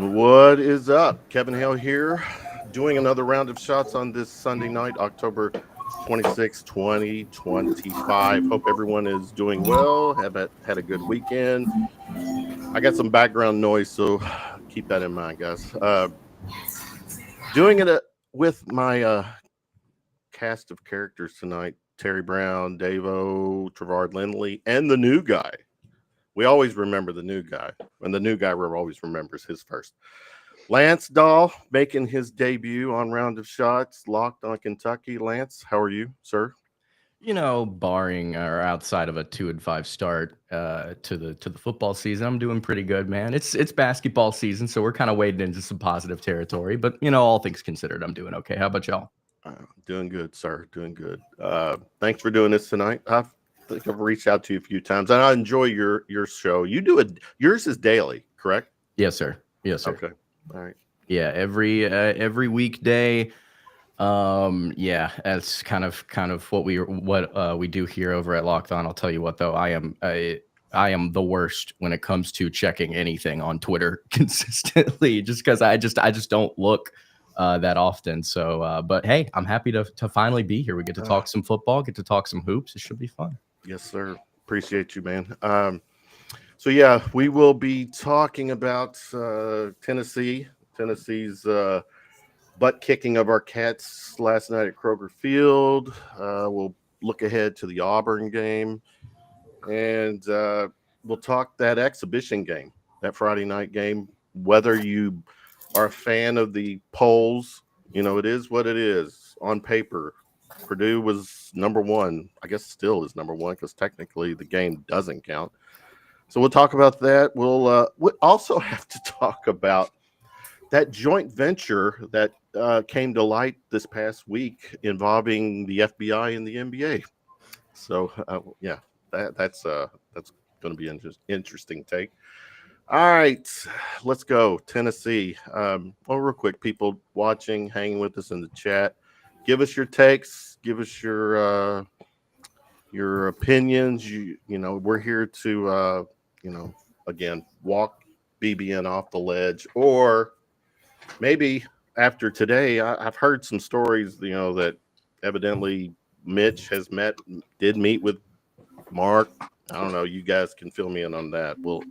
What is up? Kevin Hale here, doing another round of shots on this Sunday night, October 26, 2025. Hope everyone is doing well, had a good weekend. I got some background noise, so keep that in mind, guys. Doing it with my cast of characters tonight, Terry Brown, Dawe, Trevard, Lindley, and the new guy. We always remember the new guy, and the new guy always remembers his first. Lance Dawe making his debut on Round of Shots, locked on Kentucky. Lance, how are you, sir? You know, barring or outside of a 2-5 start to the football season, I'm doing pretty good, man. It's basketball season, so we're kind of wading into some positive territory. But you know, all things considered, I'm doing okay. How about y'all? Doing good, sir. Doing good. Thanks for doing this tonight. I think I've reached out to you a few times, and I enjoy your show. You do it. Yours is daily, correct? Yes, sir. Yes, sir. Okay. All right. Yeah, every weekday. Yeah, that's kind of what we do here over at Locked On. I'll tell you what, though, I am the worst when it comes to checking anything on Twitter consistently, just because I just don't look that often. So, but hey, I'm happy to finally be here. We get to talk some football, get to talk some hoops. It should be fun. Yes, sir. Appreciate you, man. So yeah, we will be talking about Tennessee's butt kicking of our Cats last night at Kroger Field. We'll look ahead to the Auburn game, and we'll talk that exhibition game, that Friday night game. Whether you are a fan of the polls, you know, it is what it is on paper. Purdue was number one. I guess still is number one because technically the game doesn't count. So we'll talk about that. We'll also have to talk about that joint venture that came to light this past week involving the FBI and the NBA. So yeah, that's going to be an interesting take. All right, let's go. Tennessee. Well, real quick, people watching, hanging with us in the chat, give us your takes. Give us your opinions. You know, we're here to again, walk BBN off the ledge, or maybe after today, I've heard some stories, you know, that evidently Mitch did meet with Mark. I don't know. You guys can fill me in on that. We'll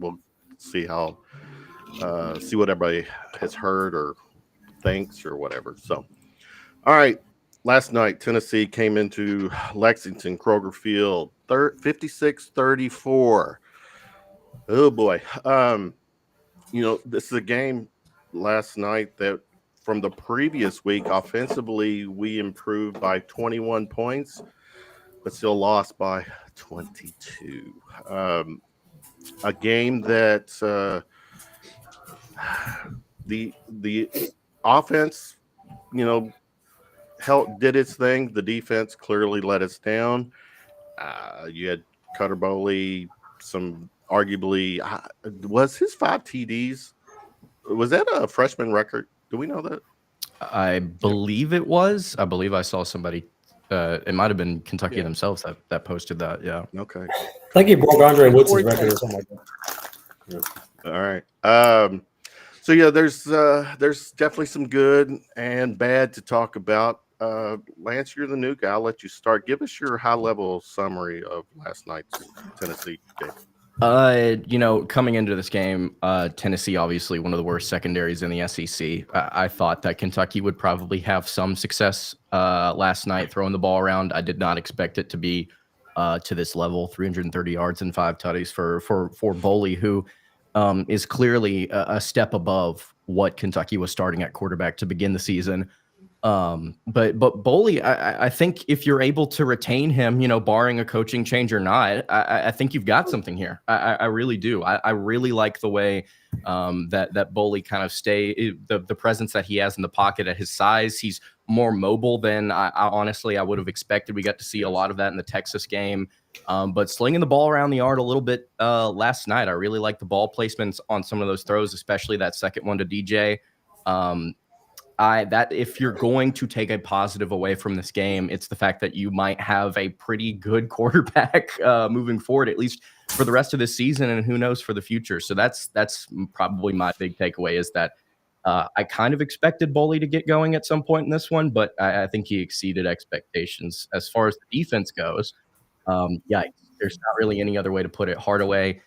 see see what everybody has heard or thinks or whatever. So, all right. Last night, Tennessee came into Lexington, Kroger Field, 56-34. Oh, boy. You know, this is a game last night that from the previous week, offensively, we improved by 21 points, but still lost by 22. A game that the offense, you know, did its thing. The defense clearly let us down. You had Cutter Boley, some arguably was his 5 TDs. Was that a freshman record? Do we know that? I believe it was. I believe I saw somebody. It might have been Kentucky themselves that posted that. Yeah. Okay. I think he broke Andre Woods' record or something like that. Yeah. All right. So yeah, there's definitely some good and bad to talk about. Lance, you're the new guy. I'll let you start. Give us your high-level summary of last night's Tennessee game. You know, coming into this game, Tennessee, obviously one of the worst secondaries in the SEC. I thought that Kentucky would probably have some success last night throwing the ball around. I did not expect it to be to this level, 330 yards and 5 tutties for Boley, who is clearly a step above what Kentucky was starting at quarterback to begin the season. But Boley, I think if you're able to retain him, barring a coaching change or not, I think you've got something here. I really do. I really like the way that Boley kind of the presence that he has in the pocket at his size. He's more mobile than I honestly would have expected. We got to see a lot of that in the Texas game. But slinging the ball around the yard a little bit last night. I really like the ball placements on some of those throws, especially that second one to DJ. That if you're going to take a positive away from this game, it's the fact that you might have a pretty good quarterback moving forward, at least for the rest of this season, and who knows for the future. So that's probably my big takeaway is that I kind of expected Boley to get going at some point in this one, but I think he exceeded expectations. As far as the defense goes, there's not really any other way to put it. Hardaway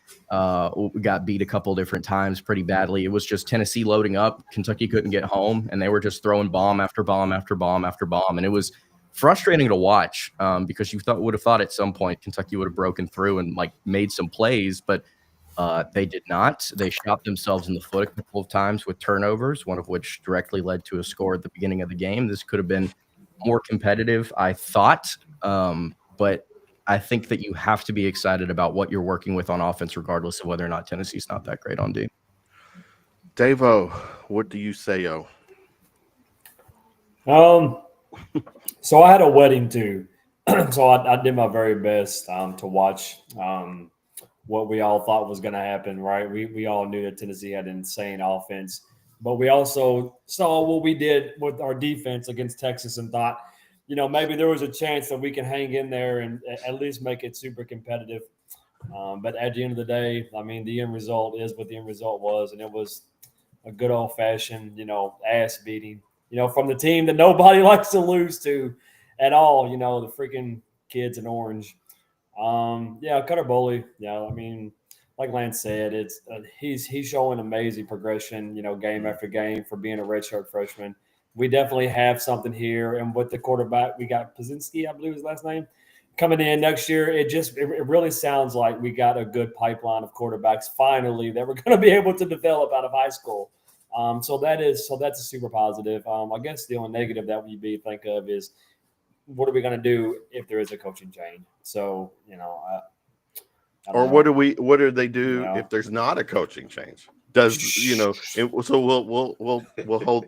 we got beat a couple different times pretty badly. It was just Tennessee loading up. Kentucky couldn't get home, and they were just throwing bomb after bomb after bomb after bomb. And it was frustrating to watch because you would have thought at some point Kentucky would have broken through and made some plays, but they did not. They shot themselves in the foot a couple of times with turnovers, one of which directly led to a score at the beginning of the game. This could have been more competitive, I thought, but I think that you have to be excited about what you're working with on offense, regardless of whether or not Tennessee's not that great on D. Dawe, what do you say, yo? So I had a wedding too. So I did my very best to watch what we all thought was going to happen, right? We all knew that Tennessee had an insane offense, but we also saw what we did with our defense against Texas and thought, maybe there was a chance that we can hang in there and at least make it super competitive. But at the end of the day, I mean, the end result is what the end result was, and it was a good old-fashioned, ass beating, from the team that nobody likes to lose to at all, the freaking kids in orange. Cutter Boley, I mean, like Lance said, it's he's showing amazing progression, game after game for being a redshirt freshman. We definitely have something here. And with the quarterback, we got Pazinski, I believe his last name, coming in next year. It really sounds like we got a good pipeline of quarterbacks finally that we're going to be able to develop out of high school. So that's a super positive. I guess the only negative that we think of is what are we going to do if there is a coaching change? So, what do they do if there's not a coaching change? So we'll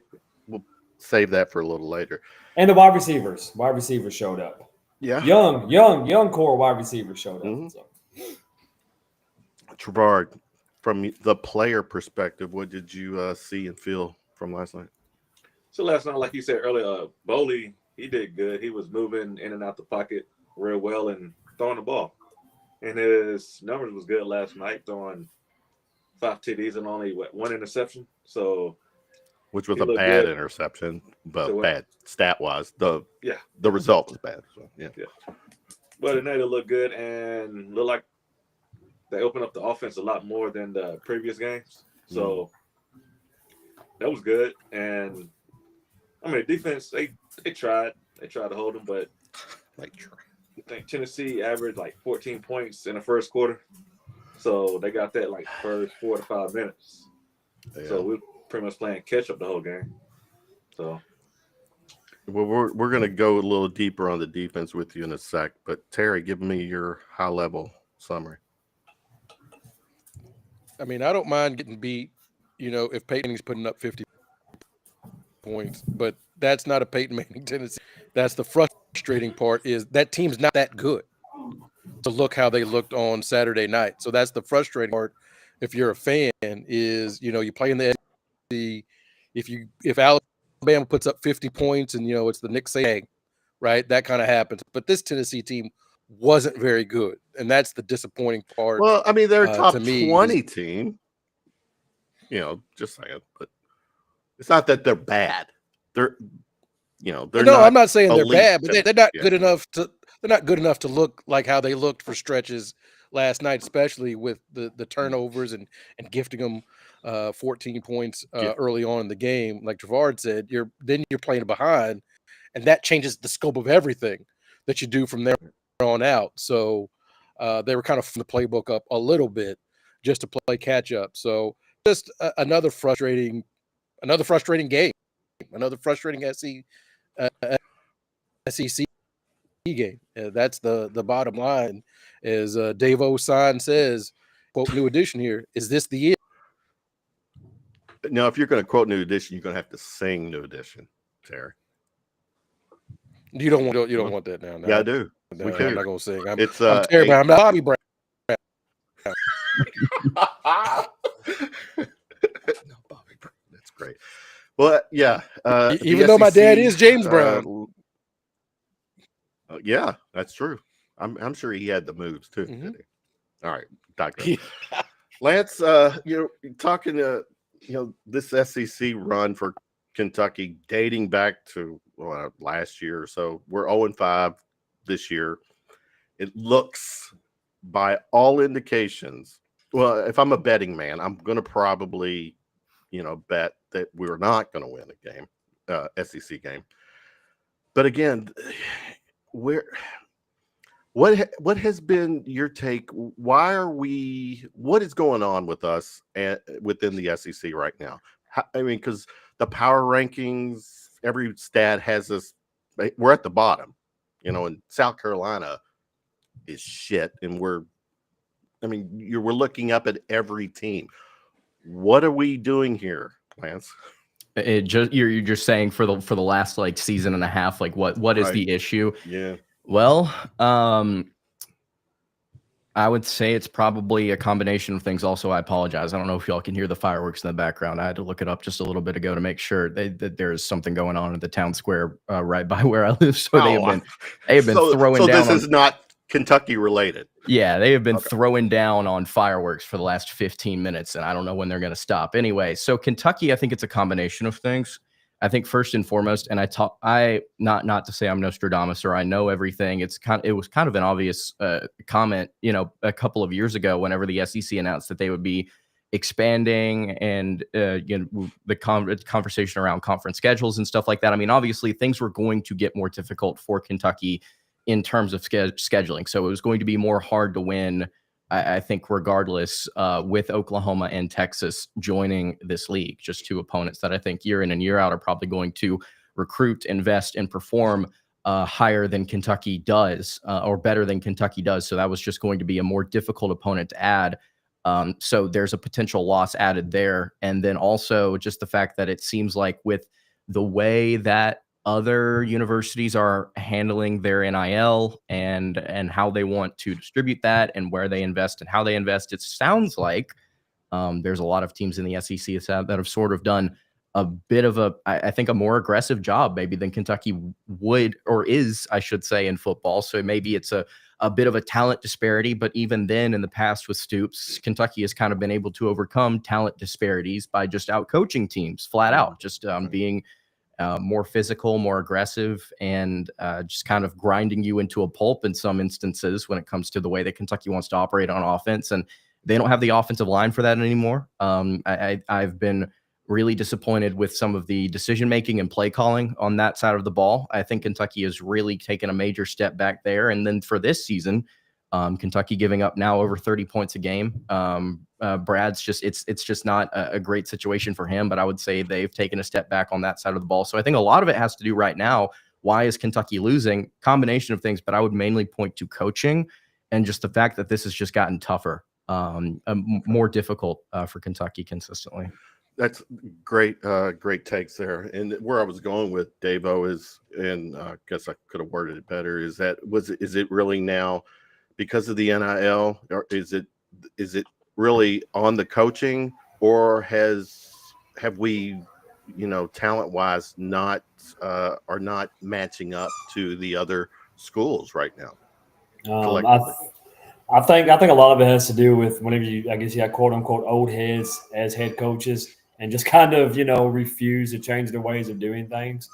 save that for a little later. And the wide receivers showed up. Yeah. Young core wide receivers showed up. Mm-hmm. So. Trevard, from the player perspective, what did you see and feel from last night? So last night, like you said earlier, Boley, he did good. He was moving in and out the pocket real well and throwing the ball. And his numbers was good last night, throwing 5 TDs and only one interception. So which was a bad interception, but bad stat-wise. The result was bad. So, yeah. But it made it look good and look like they opened up the offense a lot more than the previous games. So that was good. And, I mean, defense, they tried. They tried to hold them, but I think Tennessee averaged 14 points in the first quarter. So they got that first 4 to 5 minutes. Yeah. So we pretty much playing catch up the whole game. So, well, we're going to go a little deeper on the defense with you in a sec. But Terry, give me your high level summary. I mean, I don't mind getting beat, if Peyton Manning's putting up 50 points, but that's not a Peyton Manning Tennessee. That's the frustrating part is that team's not that good to look how they looked on Saturday night. So that's the frustrating part. If you're a fan is, you play in the if Alabama puts up 50 points and it's the Nick Saban, right? That kind of happens. But this Tennessee team wasn't very good, and that's the disappointing part. Well, I mean, they're a top 20 team. Just saying, but it's not that they're bad. They're I'm not saying they're bad, but they're not good enough to. They're not good enough to look like how they looked for stretches last night, especially with the turnovers and gifting them 14 points early on in the game. Like Trevard said, you're playing behind, and that changes the scope of everything that you do from there on out. So they were kind of from the playbook up a little bit. just to play catch up. So just another frustrating game, another frustrating SEC game. That's the bottom line. As Dawe sign says, quote, new edition here, is this the year? Now, if you're going to quote new edition, you're going to have to sing new edition, Terry. You don't want that now. Yeah, I do. No, We can. I'm not going to sing. I'm It's terrible. I'm not Bobby Brown. No, Bobby Brown. That's great. Well, yeah. Even though my dad is James Brown. Yeah, that's true. I'm sure he had the moves too. Mm-hmm. All right, digress. Lance, you're talking to this SEC run for Kentucky dating back to last year or so. We're 0-5 this year. It looks, by all indications, well, if I'm a betting man, I'm going to probably, bet that we're not going to win a game, SEC game. But again, what has been your take? What is going on with us within the SEC right now? Because the power rankings, every stat has us, we're at the bottom, and South Carolina is shit. And we're looking up at every team. What are we doing here, Lance? You're just saying for the last season and a half, what is the issue? Yeah. Well, I would say it's probably a combination of things. Also, I apologize. I don't know if y'all can hear the fireworks in the background. I had to look it up just a little bit ago to make sure that there's something going on at the town square right by where I live. So they have been throwing down. So this is not Kentucky related. Yeah, they have been throwing down on fireworks for the last 15 minutes, and I don't know when they're going to stop. Anyway, so Kentucky, I think it's a combination of things. I think first and foremost, and not to say I'm Nostradamus or I know everything. It was kind of an obvious comment, a couple of years ago, whenever the SEC announced that they would be expanding and the conversation around conference schedules and stuff like that. I mean, obviously things were going to get more difficult for Kentucky in terms of scheduling, so it was going to be more hard to win. I think regardless, with Oklahoma and Texas joining this league, just two opponents that I think year in and year out are probably going to recruit, invest, and perform higher than Kentucky does, or better than Kentucky does. So that was just going to be a more difficult opponent to add. So there's a potential loss added there. And then also just the fact that it seems like with the way that other universities are handling their NIL and how they want to distribute that and where they invest and how they invest, it sounds like there's a lot of teams in the SEC that have sort of done a bit of I think a more aggressive job maybe than Kentucky would, or is, I should say, in football. So maybe it's a bit of a talent disparity, but even then in the past with Stoops, Kentucky has kind of been able to overcome talent disparities by just out coaching teams flat out, just being more physical, more aggressive, and just kind of grinding you into a pulp in some instances when it comes to the way that Kentucky wants to operate on offense. And they don't have the offensive line for that anymore. I've been really disappointed with some of the decision-making and play calling on that side of the ball. I think Kentucky has really taken a major step back there. And then for this season, Kentucky giving up now over 30 points a game. Brad's it's just not a great situation for him, but I would say they've taken a step back on that side of the ball. So I think a lot of it has to do right now. Why is Kentucky losing? Combination of things, but I would mainly point to coaching and just the fact that this has just gotten tougher, more difficult for Kentucky consistently. That's great, great takes there. And where I was going with Dawe is, and I guess I could have worded it better, is it really now because of the NIL, or is it really on the coaching, or have we, talent wise, are not matching up to the other schools right now? I think a lot of it has to do with whenever you have quote unquote old heads as head coaches and just kind of refuse to change their ways of doing things.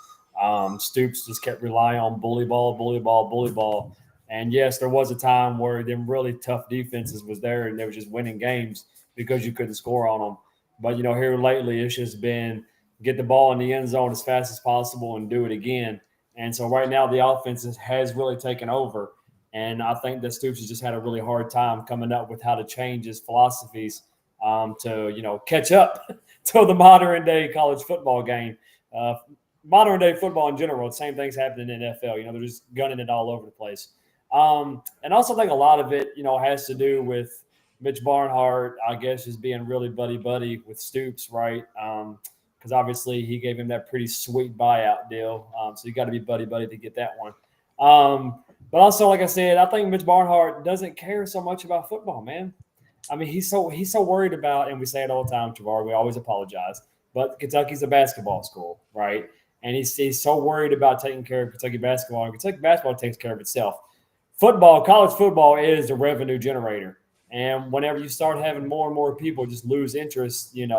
Stoops just kept relying on bully ball. And yes, there was a time where them really tough defenses was there and they were just winning games because you couldn't score on them. But, here lately it's just been get the ball in the end zone as fast as possible and do it again. And so right now the offense has really taken over. And I think that Stoops has just had a really hard time coming up with how to change his philosophies to, catch up to the modern day college football game. Modern day football in general, the same thing's happening in the NFL. They're just gunning it all over the place. And I also think a lot of it, has to do with Mitch Barnhart, I guess, just being really buddy with Stoops, right? Because obviously he gave him that pretty sweet buyout deal. So you got to be buddy to get that one. But also, like I said, I think Mitch Barnhart doesn't care so much about football, man. I mean, he's so worried about, and we say it all the time, Trevard, we always apologize, but Kentucky's a basketball school, right? And he's so worried about taking care of Kentucky basketball. And Kentucky basketball takes care of itself. College football is the revenue generator. And whenever you start having more and more people just lose interest, in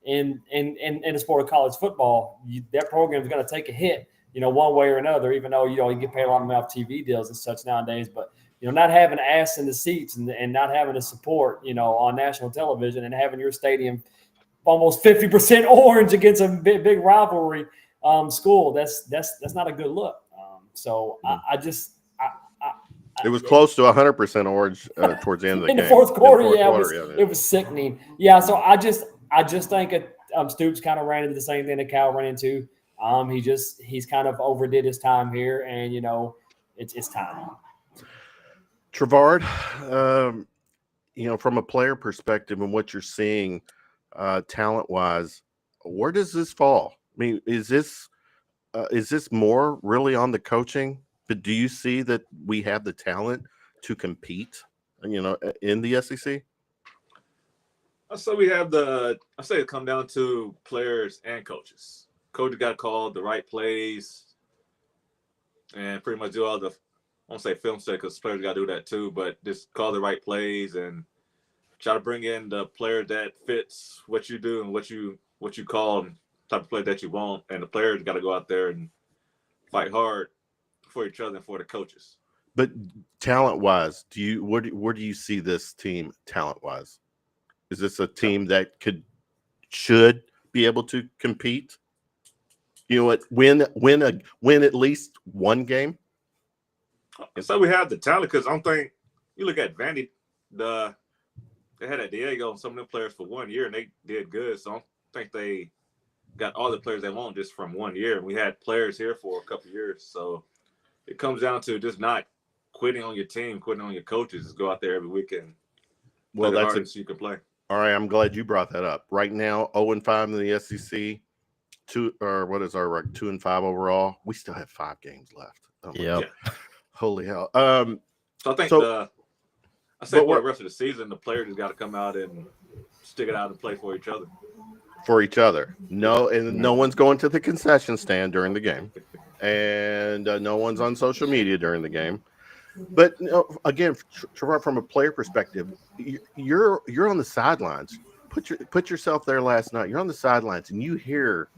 the sport of college football, that program is going to take a hit, one way or another, even though, you get paid a lot of money off TV deals and such nowadays. But, not having ass in the seats and not having the support, on national television and having your stadium almost 50% orange against a big rivalry school, that's not a good look. It was close to 100% orange towards the end of the game. In the fourth quarter, it was sickening. Yeah, so I just think Stoops kind of ran into the same thing that Cal ran into. He's kind of overdid his time here, and it's time. Trevard, from a player perspective and what you're seeing talent-wise, where does this fall? I mean, is this more really on the coaching? But do you see that we have the talent to compete, in the SEC? I say it come down to players and coaches. Coaches got to call the right plays and pretty much do all the, I won't say film stuff because players got to do that too, but just call the right plays and try to bring in the player that fits what you do and what you call and type of play that you want. And the players got to go out there and fight hard for each other and for the coaches. But talent-wise, where do you see this team talent-wise? Is this a team that should be able to compete? Win at least one game? So we have the talent because I don't think you look at Vandy, they had a Diego and some of them players for 1 year and they did good. So I don't think they got all the players they want just from 1 year. And we had players here for a couple of years. So it comes down to just not quitting on your team, quitting on your coaches. Just go out there every weekend. Well, that's it so you can play. All right, I'm glad you brought that up. Right now, 0-5 in the SEC. 2-5 overall. We still have 5 games left. Oh yeah. Holy hell. So I think for the rest of the season, the players just got to come out and stick it out and play for each other. No one's going to the concession stand during the game, and no one's on social media during the game. But again, from a player perspective, you're on the sidelines. Put yourself there last night. You're on the sidelines, and you hear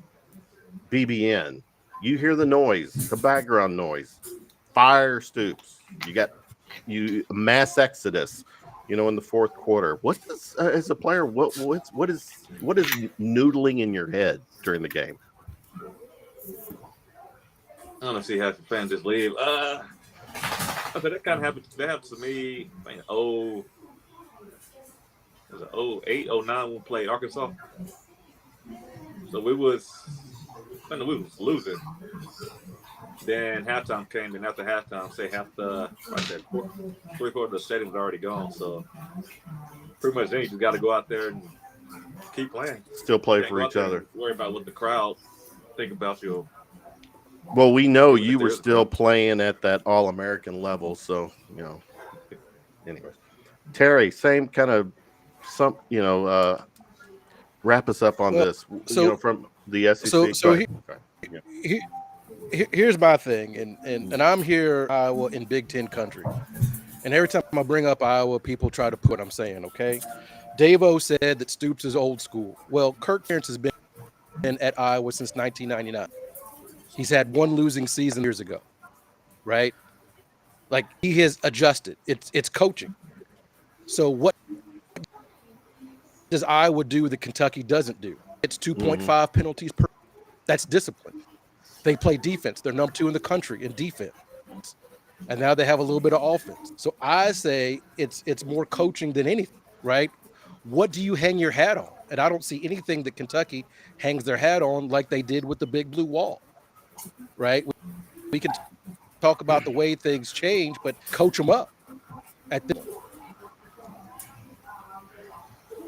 BBN. You hear the noise, the background noise. Fire Stoops. You got mass exodus. In the fourth quarter. What does as a player? What is noodling in your head during the game? I don't know if you have fans just leave. But that kind of happened. That happened to me. It was 08, 09 when we played Arkansas. So we was losing. Then halftime came, and after halftime, three-quarters of the stadium was already gone. So pretty much then you just got to go out there and keep playing. Still play for each other. Worry about what the crowd think about you. Well, we know you were still playing at that All-American level, so Anyways, Terry, same kind of wrap us up on this. From the SEC. Here's my thing, and I'm here in Iowa in Big Ten country, and every time I bring up Iowa, people try to put what I'm saying. Okay, Dawe said that Stoops is old school. Well, Kirk Ferentz has been at Iowa since 1999. He's had one losing season years ago, right? Like, he has adjusted. It's coaching. So what does Iowa do that Kentucky doesn't do? It's 2.5 penalties per. That's discipline. They play defense. They're number 2 in the country in defense. and now they have a little bit of offense. So I say it's more coaching than anything, right? What do you hang your hat on? And I don't see anything that Kentucky hangs their hat on like they did with the big blue wall, right? We can talk about the way things change, but coach them up.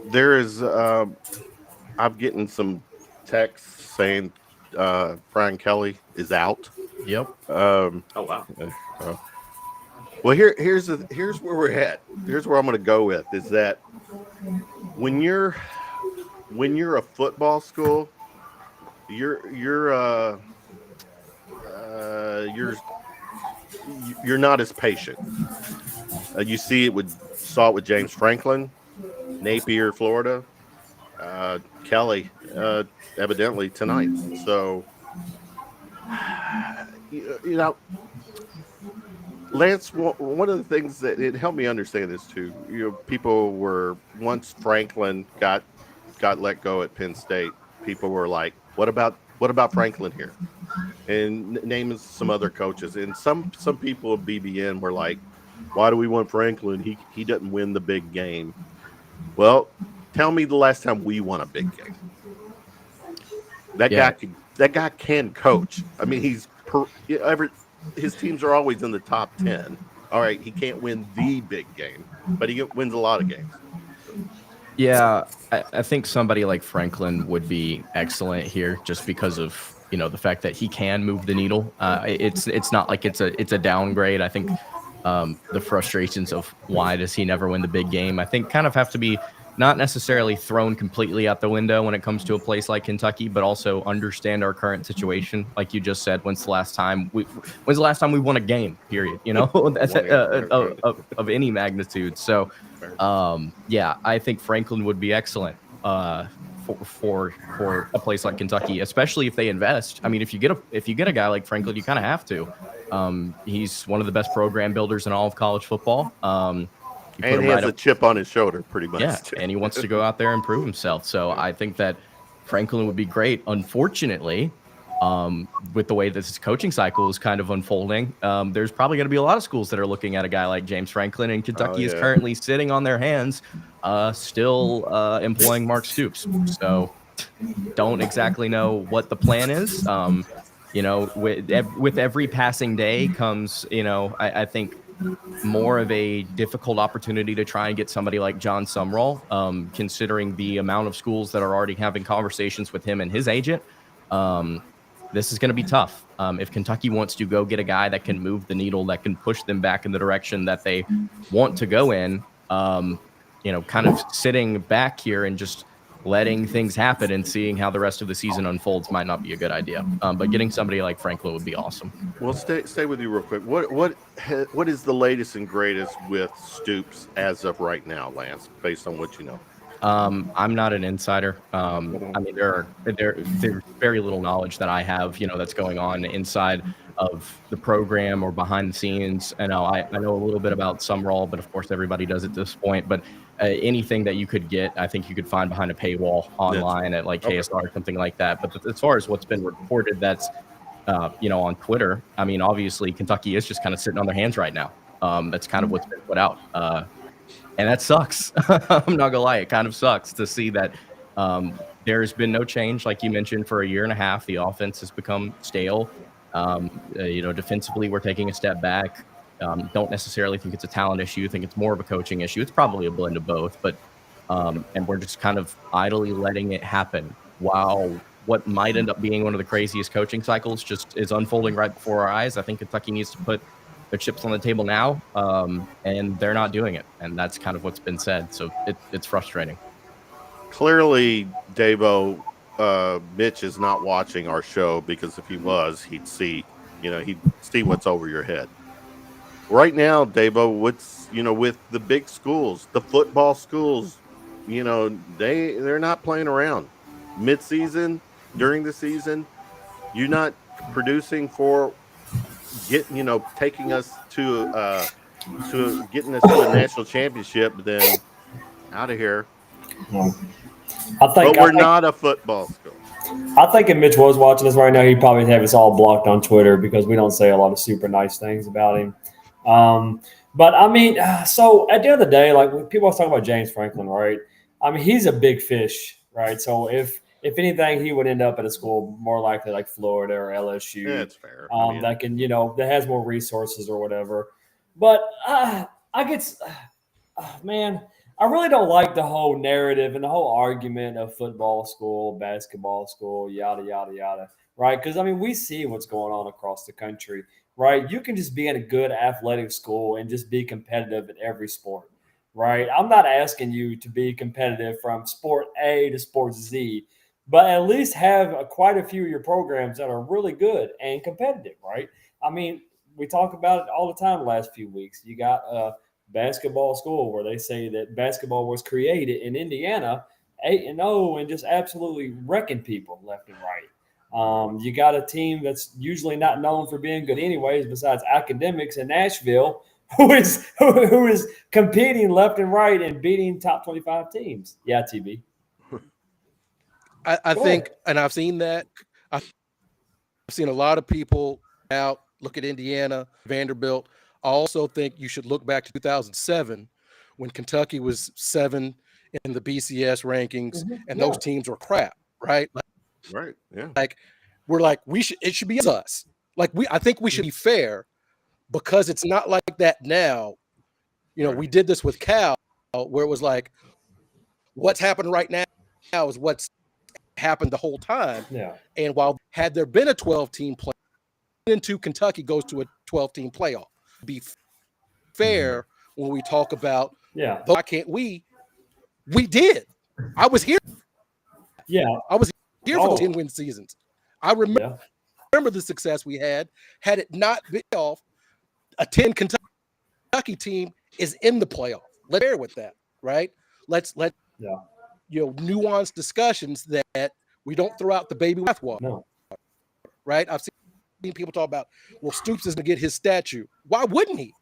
There is, I'm getting some texts saying Brian Kelly is out. Yep. Oh wow. Well, here's where we're at. Here's where I'm going to go with is that when you're a football school, you're not as patient. You saw it with James Franklin, Napier, Florida, Kelly, evidently tonight. So, you know, Lance, one of the things that it helped me understand this too. People were once Franklin got let go at Penn State. People were like, "What about Franklin here?" And naming some other coaches, and some people at BBN were like, "Why do we want Franklin? He doesn't win the big game." Well, tell me the last time we won a big game. That guy can coach. I mean, his teams are always in the top 10. All right, he can't win the big game, but he wins a lot of games. Yeah, I think somebody like Franklin would be excellent here just because of, the fact that he can move the needle. It's not like it's a downgrade. I think the frustrations of why does he never win the big game, I think kind of have to be not necessarily thrown completely out the window when it comes to a place like Kentucky, but also understand our current situation. Like you just said, when's the last time we won a game, period, of any magnitude. So, yeah, I think Franklin would be excellent for a place like Kentucky, especially if they invest. I mean, if you get a guy like Franklin, you kind of have to. He's one of the best program builders in all of college football. And he has a chip on his shoulder, pretty much. Yeah, and he wants to go out there and prove himself. So I think that Franklin would be great. Unfortunately, with the way that this coaching cycle is kind of unfolding, there's probably going to be a lot of schools that are looking at a guy like James Franklin, and Kentucky is currently sitting on their hands, still employing Mark Stoops. So don't exactly know what the plan is. With every passing day comes, I think, more of a difficult opportunity to try and get somebody like John Sumrall, considering the amount of schools that are already having conversations with him and his agent. This is going to be tough. If Kentucky wants to go get a guy that can move the needle, that can push them back in the direction that they want to go in, kind of sitting back here and just letting things happen and seeing how the rest of the season unfolds might not be a good idea. But getting somebody like Franklin would be awesome. Well, stay with you real quick. What is the latest and greatest with Stoops as of right now, Lance, based on what you know? I'm not an insider. I mean, there's very little knowledge that I have, that's going on inside of the program or behind the scenes. I know a little bit about Sumrall, but of course everybody does at this point. But anything that you could get, I think you could find behind a paywall online at like KSR or something like that. But as far as what's been reported, that's on Twitter. I mean, obviously Kentucky is just kind of sitting on their hands right now. That's kind of what's been put out. And that sucks. I'm not gonna lie. It kind of sucks to see that there's been no change. Like you mentioned, for a year and a half, the offense has become stale. Defensively, we're taking a step back. Don't necessarily think it's a talent issue. I think it's more of a coaching issue. It's probably a blend of both, but and we're just kind of idly letting it happen while what might end up being one of the craziest coaching cycles just is unfolding right before our eyes. I think Kentucky needs to put their chips on the table now, and they're not doing it, and that's kind of what's been said. So it's frustrating. Clearly, Dawe, Mitch is not watching our show, because if he was, he'd see what's over your head. Right now, Dawe, what's with the big schools, the football schools, they're not playing around. Mid-season, during the season, you're not producing for taking us to getting us to a national championship. Then out of here. But we're not a football school. I think if Mitch was watching us right now, he'd probably have us all blocked on Twitter because we don't say a lot of super nice things about him. But I mean, so at the end of the day, like when people are talking about James Franklin, right? I mean, he's a big fish, right? So if anything, he would end up at a school more likely like Florida or LSU. Yeah, it's fair. That can, that has more resources or whatever. But I get, man, I really don't like the whole narrative and the whole argument of football school, basketball school, yada, yada, yada, right? Because, I mean, we see what's going on across the country, right? You can just be in a good athletic school and just be competitive in every sport, right? I'm not asking you to be competitive from sport A to sport Z, but at least have quite a few of your programs that are really good and competitive, right? I mean, we talk about it all the time the last few weeks. You got basketball school where they say that basketball was created in Indiana 8-0 and just absolutely wrecking people left and right. You got a team that's usually not known for being good anyways, besides academics in Nashville, who is competing left and right and beating top 25 teams. Yeah, TB. I think, and I've seen that. I've seen a lot of people out look at Indiana, Vanderbilt. I also think you should look back to 2007 when Kentucky was 7 in the BCS rankings, and those teams were crap, right? Right. Yeah. Like we're like it should be us. Like I think we should be fair because it's not like that now. We did this with Cal, where it was like, what's happened right now is what's happened the whole time. Yeah. And while had there been a 12-team play into Kentucky goes to a 12-team playoff. Be fair when we talk about why can't we did. I was here. Yeah. I was here for the 10-win seasons. I remember the success we had it not been off. A 10 Kentucky team is in the playoff. Let's bear with that, right? Let's nuanced discussions that we don't throw out the baby bathwater. No. Right? I've seen people talk about, well, Stoops is going to get his statue. Why wouldn't he?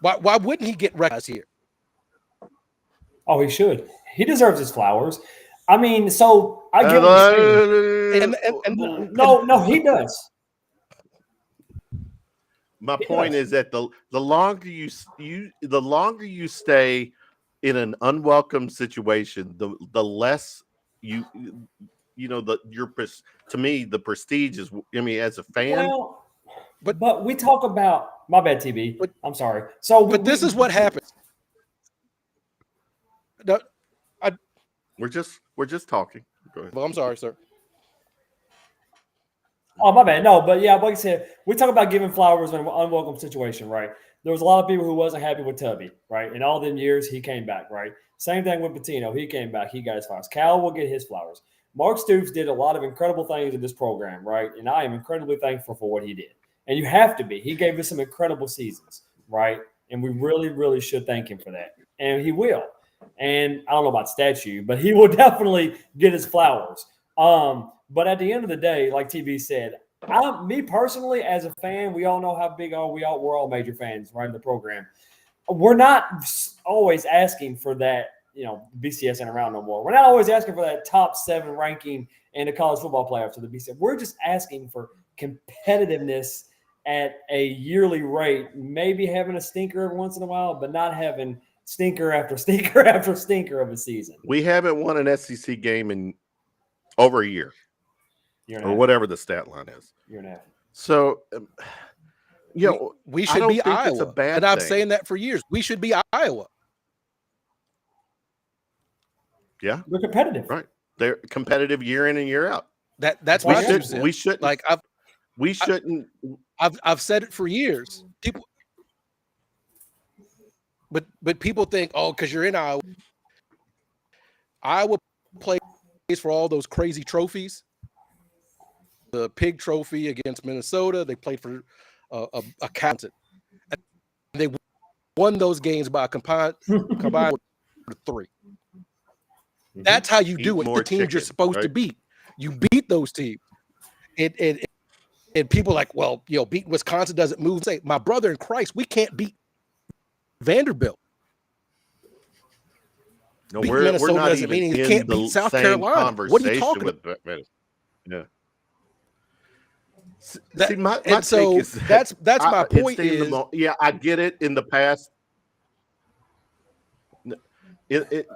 Why wouldn't he get recognized here? Oh, he should. He deserves his flowers. I mean, so I get what you're saying. No, he does. My point is that the longer you stay in an unwelcome situation, the less to me the prestige is. I mean, as a fan. Well, but we talk about my bad, TB. I'm sorry. So, this is what happens. No, we're just talking. Go ahead. Well, I'm sorry, sir. Oh, my bad. No, but yeah, like I said, we talk about giving flowers in an unwelcome situation, right? There was a lot of people who wasn't happy with Tubby, right? In all them years, he came back, right? Same thing with Pitino. He came back. He got his flowers. Cal will get his flowers. Mark Stoops did a lot of incredible things in this program, right? And I am incredibly thankful for what he did. And you have to be. He gave us some incredible seasons, right? And we really, really should thank him for that. And he will. And I don't know about statue, but he will definitely get his flowers. But at the end of the day, like TB said, me personally, as a fan, we all know how big we're all major fans, right, in the program. We're not always asking for that, BCS ain't around no more. We're not always asking for that top 7 ranking in the college football playoffs of the BCS. We're just asking for competitiveness at a yearly rate, maybe having a stinker every once in a while, but not having stinker after stinker after stinker of a season. We haven't won an SEC game in over a year. Or whatever the stat line is. Year and a half. So, we should be Iowa. And I'm saying that for years. We should be Iowa. Yeah. We're competitive. Right. They're competitive year in and year out. That's why we shouldn't. Like we shouldn't. I've said it for years. People, but people think, because you're in Iowa. Iowa plays for all those crazy trophies. The Pig Trophy against Minnesota. They played for a counted. They won those games by combined 3. That's how you do it. The teams you're supposed to beat. You beat those teams. And people are like, well, beating Wisconsin doesn't move. Say, my brother in Christ, we can't beat Vanderbilt. No, we're not even mean you can't beat South Carolina. What are you talking about? Yeah. See, my and so take is that's my point. Yeah, I get it in the past.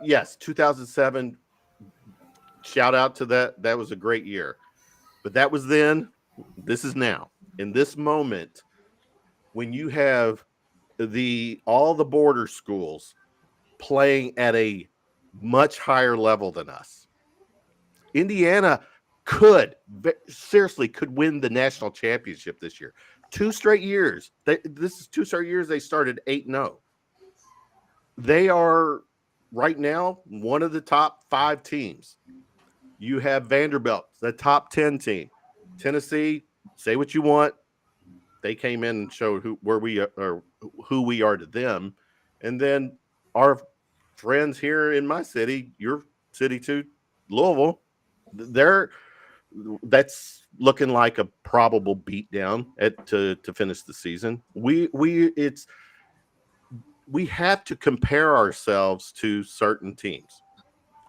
Yes, 2007. Shout out to that. That was a great year. But that was then. This is now. In this moment, when you have all the border schools playing at a much higher level than us. Indiana seriously could win the national championship this year. 2 straight years. This is 2 straight years they started 8-0. They are right now one of the top 5 teams. You have Vanderbilt, the top 10 team. Tennessee, say what you want. They came in and showed who we are to them. And then our friends here in my city, your city too, Louisville, that's looking like a probable beatdown to finish the season. We have to compare ourselves to certain teams.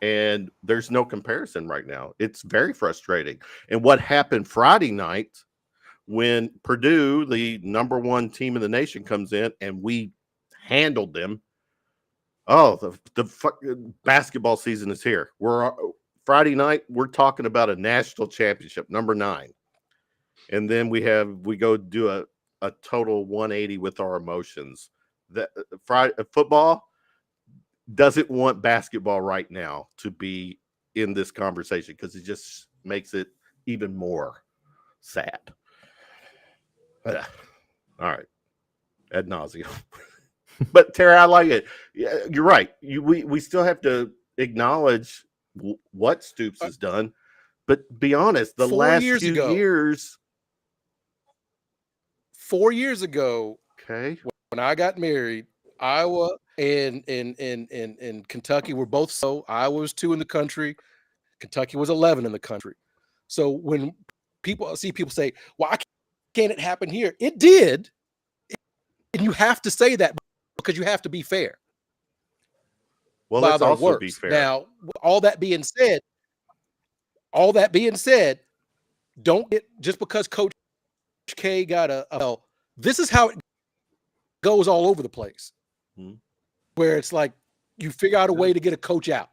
And there's no comparison right now. It's very frustrating. And what happened Friday night when Purdue, the number 1 team in the nation, comes in and we handled them. Oh, the basketball season is here. Friday night, we're talking about a national championship, number 9. And then we go do a total 180 with our emotions. That football doesn't want basketball right now to be in this conversation because it just makes it even more sad. All right. Ad nauseum. But Terry, I like it. Yeah, you're right. We still have to acknowledge what Stoops has done. But be honest, the last few years. 4 years ago, okay, when I got married, Iowa and Kentucky were both so. Iowa was 2 in the country. Kentucky was 11 in the country. So when people say, "Why can't it happen here?" It did, and you have to say that because you have to be fair. Well, let's also be fair. Now, all that being said, don't get just because Coach K got this is how it goes all over the place. Where it's like you figure out a way to get a coach out,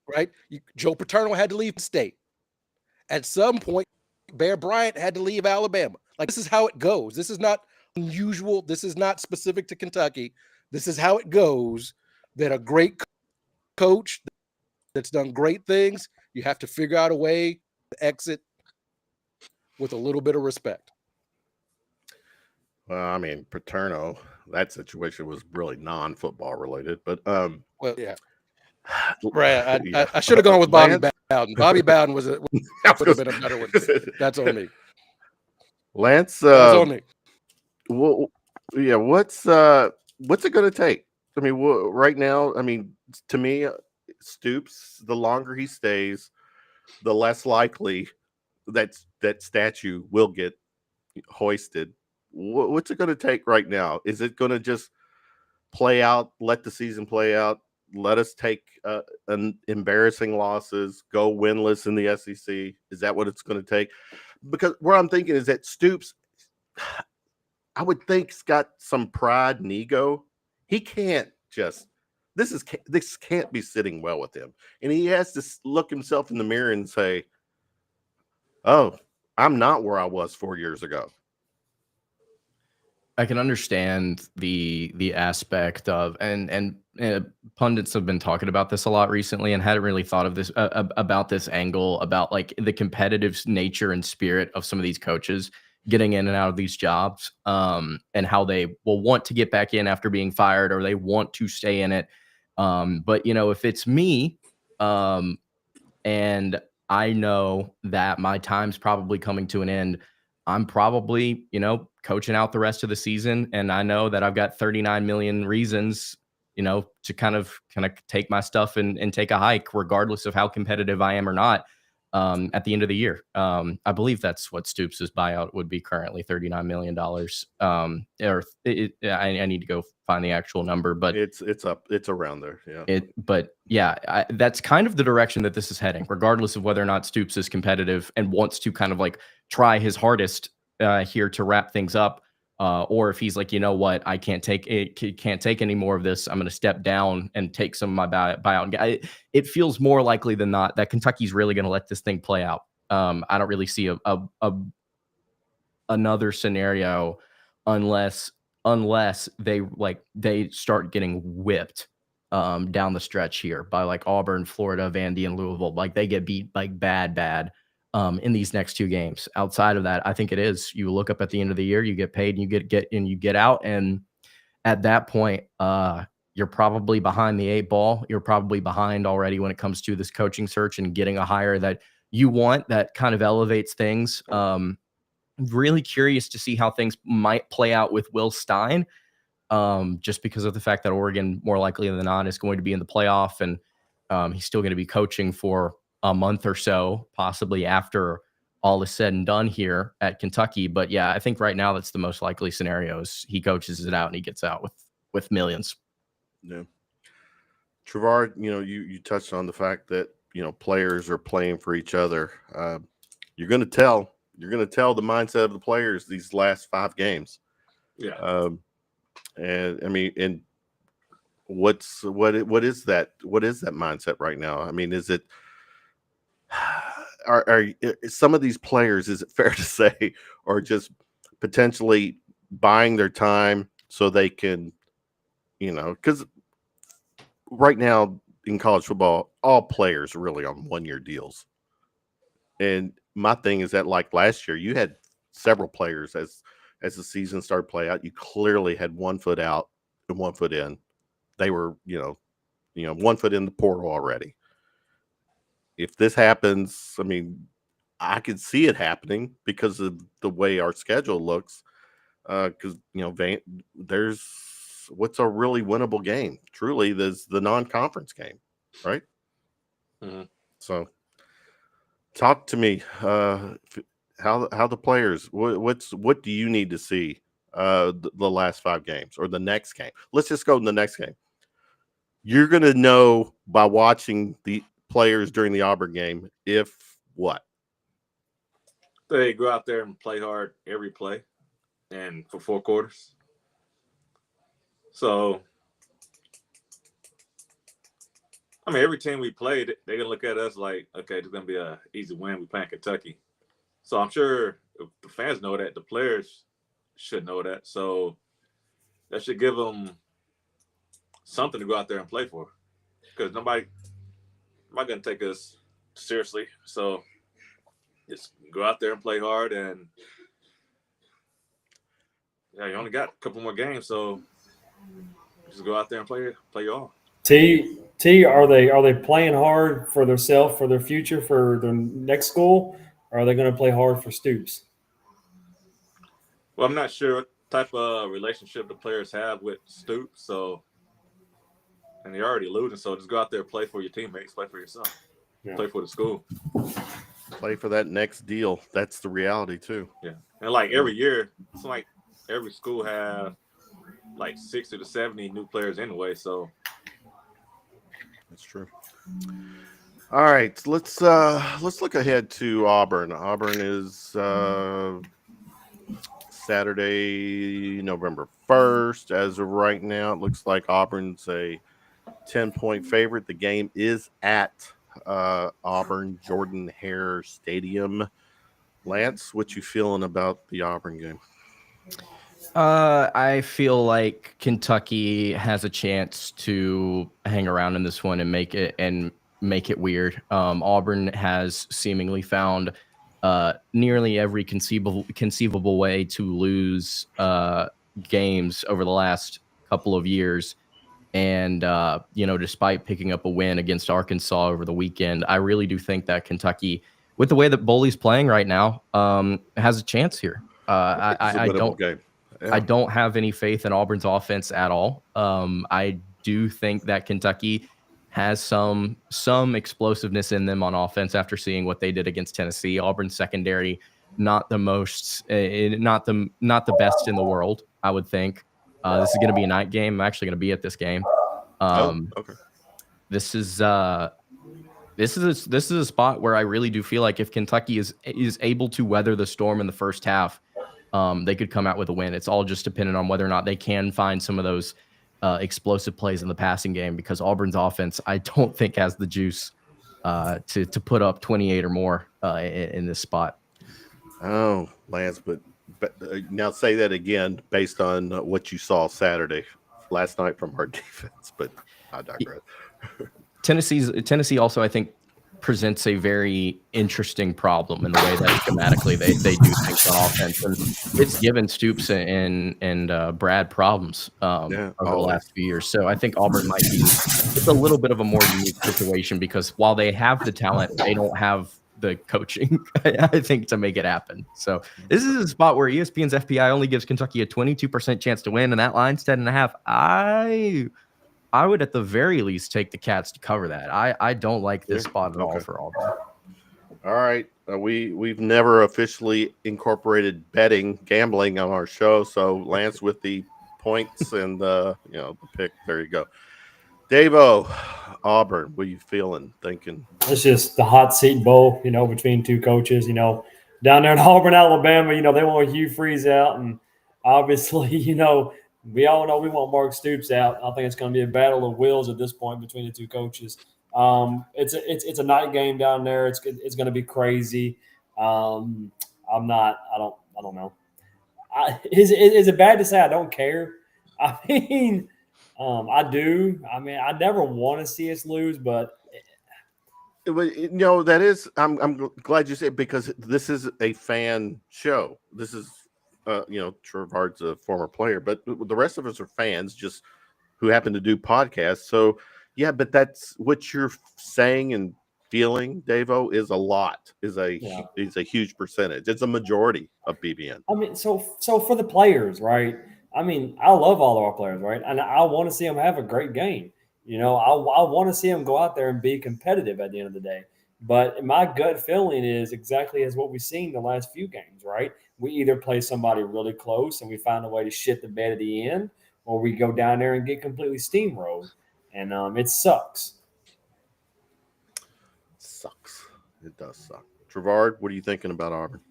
right? Joe Paterno had to leave the state. At some point, Bear Bryant had to leave Alabama. Like, this is how it goes. This is not unusual. This is not specific to Kentucky. This is how it goes. That a great coach that's done great things, you have to figure out a way to exit with a little bit of respect. Well, I mean, Paterno, that situation was really non-football related, but well, yeah. Brad, I should have gone with Bobby Bowden. Bobby Bowden would have been a better one. That's on me. Lance, that's on me. Well, yeah. What's it going to take? I mean, right now, I mean, to me, Stoops, the longer he stays, the less likely that statue will get hoisted. What's it going to take right now? Is it going to just play out, let the season play out, let us take an embarrassing losses, go winless in the SEC? Is that what it's going to take? Because what I'm thinking is that Stoops, I would think, has got some pride and ego. He can't just this can't be sitting well with him, and he has to look himself in the mirror and say, "Oh, I'm not where I was 4 years ago." I can understand the aspect of and pundits have been talking about this a lot recently and hadn't really thought of this about this angle about like the competitive nature and spirit of some of these coaches getting in and out of these jobs, and how they will want to get back in after being fired or they want to stay in it. But you know, if it's me, and I know that my time's probably coming to an end, I'm probably, you know, coaching out the rest of the season. And I know that I've got 39 million reasons, you know, to kind of take my stuff and take a hike, regardless of how competitive I am or not. at the end of the year. I believe that's what Stoops' buyout would be currently, $39 million. I need to go find the actual number, but it's around there. Yeah. That's kind of the direction that this is heading, regardless of whether or not Stoops is competitive and wants to kind of like try his hardest here to wrap things up. Or if he's like, you know what, I can't take any more of this. I'm going to step down and take some of my buyout. It feels more likely than not that Kentucky's really going to let this thing play out. I don't really see another scenario unless they start getting whipped down the stretch here by like Auburn, Florida, Vandy, and Louisville. Like they get beat like bad. In these next two games. Outside of that, I think it is. You look up at the end of the year, you get paid, and you get out, and at that point, you're probably behind the 8 ball. You're probably behind already when it comes to this coaching search and getting a hire that you want that kind of elevates things. Really curious to see how things might play out with Will Stein, just because of the fact that Oregon, more likely than not, is going to be in the playoff, and he's still going to be coaching for a month or so, possibly after all is said and done here at Kentucky. But yeah, I think right now that's the most likely scenario is he coaches it out and he gets out with millions. Yeah. Trevard, you touched on the fact that, players are playing for each other. You're going to tell the mindset of the players these last 5 games. Yeah. And I mean, and what is that mindset right now? I mean, is it, are some of these players, is it fair to say, are just potentially buying their time so they can, because right now in college football, all players are really on 1-year deals. And my thing is that, like last year, you had several players as the season started to play out, you clearly had 1 foot out and 1 foot in. They were, 1 foot in the portal already. If this happens, I mean, I could see it happening because of the way our schedule looks. Because, there's what's a really winnable game. Truly, there's the non-conference game, right? Mm-hmm. So, talk to me. How the players? What do you need to see the last 5 games or the next game? Let's just go to the next game. You're going to know by watching the players during the Auburn game if what? They go out there and play hard every play and for 4 quarters. So, I mean, every team we played, they're going to look at us like, okay, it's going to be an easy win. We're playing Kentucky. So I'm sure if the fans know that, the players should know that. So that should give them something to go out there and play for, because nobody going to take us seriously. So just go out there and play hard, and you only got a couple more games, so just go out there and play your all. T, are they playing hard for themselves, for their future, for their next school, or are they going to play hard for Stoops? Well, I'm not sure what type of relationship the players have with Stoops, so, and they're already losing, so just go out there and play for your teammates, play for yourself, play for the school. Play for that next deal. That's the reality too. Yeah. And like every year, it's like every school have like 60 to 70 new players anyway, so. That's true. All right, let's look ahead to Auburn. Auburn is Saturday, November 1st. As of right now, it looks like Auburn's a 10-point favorite. The game is at Auburn Jordan-Hare Stadium. Lance, what you feeling about the Auburn game? I feel like Kentucky has a chance to hang around in this one and make it weird. Auburn has seemingly found nearly every conceivable way to lose games over the last couple of years. And, despite picking up a win against Arkansas over the weekend, I really do think that Kentucky, with the way that Boley's playing right now, has a chance here. I don't have any faith in Auburn's offense at all. I do think that Kentucky has some explosiveness in them on offense after seeing what they did against Tennessee. Auburn's secondary, not the best in the world, I would think. This is going to be a night game. I'm actually going to be at this game. Okay. This is a spot where I really do feel like if Kentucky is able to weather the storm in the first half, they could come out with a win. It's all just dependent on whether or not they can find some of those explosive plays in the passing game, because Auburn's offense, I don't think, has the juice to put up 28 or more in this spot. Oh, Lance, but now say that again based on what you saw last night from our defense, but I digress. Tennessee also, I think, presents a very interesting problem in the way that schematically they do things on offense, and it's given Stoops and Brad problems over the last few years. So I think Auburn might be it's a little bit of a more unique situation, because while they have the talent, they don't have the coaching, I think, to make it happen. So this is a spot where ESPN's FPI only gives Kentucky a 22% chance to win, and that line's 10.5. I would at the very least take the Cats to cover that. I don't like this spot at all for Auburn. All right. We've never officially incorporated gambling on our show. So Lance with the points and the pick. There you go. Dawe, Auburn, what are you thinking? It's just the hot seat bowl, between two coaches, down there in Auburn, Alabama, they want Hugh Freeze out. And obviously, we all know we want Mark Stoops out. I think it's going to be a battle of wills at this point between the two coaches. It's a night game down there. It's going to be crazy. I don't know. Is it bad to say I don't care? I mean, I do. I mean, I never want to see us lose, but that is. I'm glad you said, because this is a fan show. This is. Trevard's a former player, but the rest of us are fans just who happen to do podcasts. So, yeah, but that's what you're saying and feeling, Dawe, is a huge percentage. It's a majority of BBN. I mean, so for the players, right? I mean, I love all of our players, right? And I want to see them have a great game. I want to see them go out there and be competitive at the end of the day. But my gut feeling is exactly as what we've seen the last few games, right? We either play somebody really close and we find a way to shit the bed at the end, or we go down there and get completely steamrolled. And it sucks. It does suck. Trevard, what are you thinking about Auburn?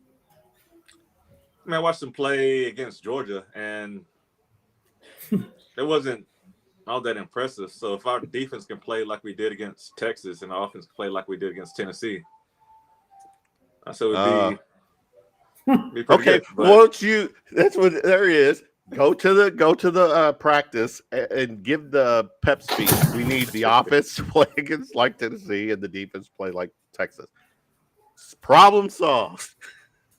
I mean, I watched them play against Georgia, and it wasn't all that impressive. So if our defense can play like we did against Texas and our offense can play like we did against Tennessee, I said it would be pretty okay. good, but... Won't you? That's what there he is. Go to the practice and give the pep speech. We need the offense to play against like Tennessee and the defense play like Texas. Problem solved.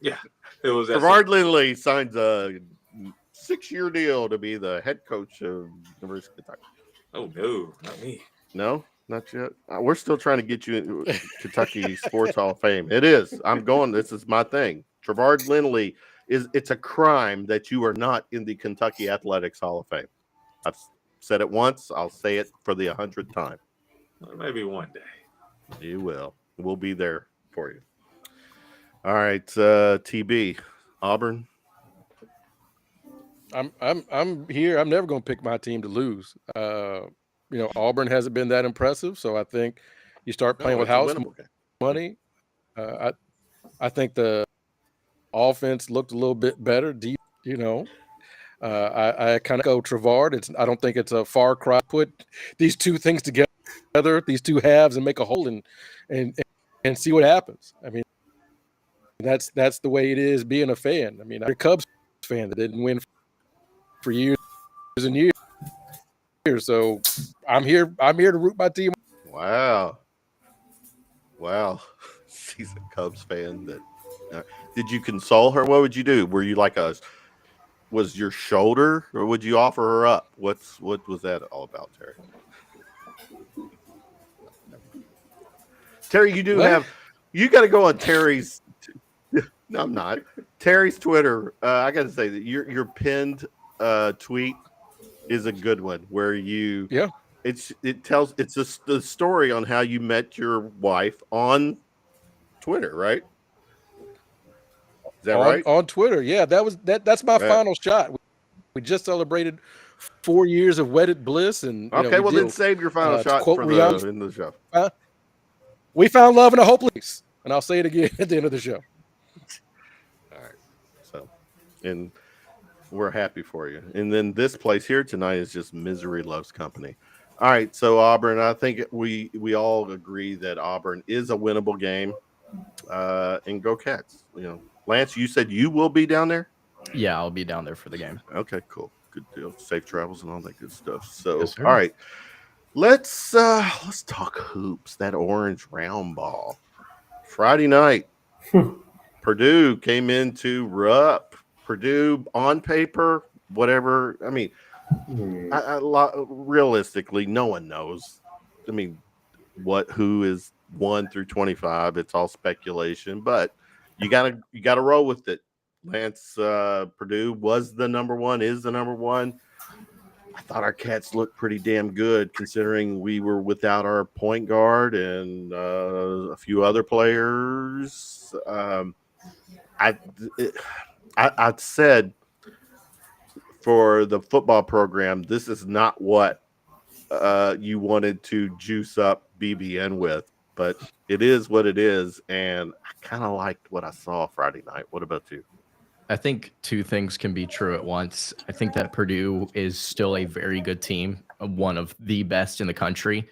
Yeah, it was. Trevard Lindley signs a 6-year deal to be the head coach of University of Kentucky. Oh no, not me. No, not yet. We're still trying to get you in Kentucky Sports Hall of Fame. It is. I'm going. This is my thing. Trevard Lindley it's a crime that you are not in the Kentucky Athletics Hall of Fame. I've said it once. I'll say it for the 100th time. Well, maybe one day. You will. We'll be there for you. All right, TB, Auburn. I'm here. I'm never going to pick my team to lose. Auburn hasn't been that impressive, so I think you start playing with house money. I think the offense looked a little bit better. Deep, I kind of go Trevard. I don't think it's a far cry. Put these two things together, these two halves, and make a whole, and see what happens. I mean, that's the way it is being a fan. I mean, I'm a Cubs fan that didn't win for years and years. So I'm here to root my team. Wow. She's a Cubs fan. Did you console her? What would you do? Were you like was your shoulder, or would you offer her up? What was that all about, Terry? Terry, you got to go on Terry's. No, I'm not. Terry's Twitter. I got to say that your pinned tweet is a good one, where you it's the story on how you met your wife on Twitter, right? Is that right? On Twitter, yeah. That's my final shot. We just celebrated 4 years of wedded bliss, and okay, well then save your final shot for the end of the show. We found love in a hopeless, and I'll say it again at the end of the show. All right, so, and we're happy for you. And then this place here tonight is just misery loves company. All right, so Auburn, I think we all agree that Auburn is a winnable game. And go Cats. Lance, you said you will be down there? Yeah, I'll be down there for the game. Okay, cool. Good deal. Safe travels and all that good stuff. So, yes, all right. Let's talk hoops. That orange round ball. Friday night. Purdue came into Rupp. Purdue on paper, whatever. I mean, realistically, no one knows. I mean, who is 1 through 25? It's all speculation, but you gotta roll with it. Lance, Purdue was the number one, is the number one. I thought our Cats looked pretty damn good considering we were without our point guard and a few other players. I said for the football program, this is not what you wanted to juice up BBN with, but it is what it is, and I kind of liked what I saw Friday night. What about you? I think two things can be true at once. I think that Purdue is still a very good team, one of the best in the country.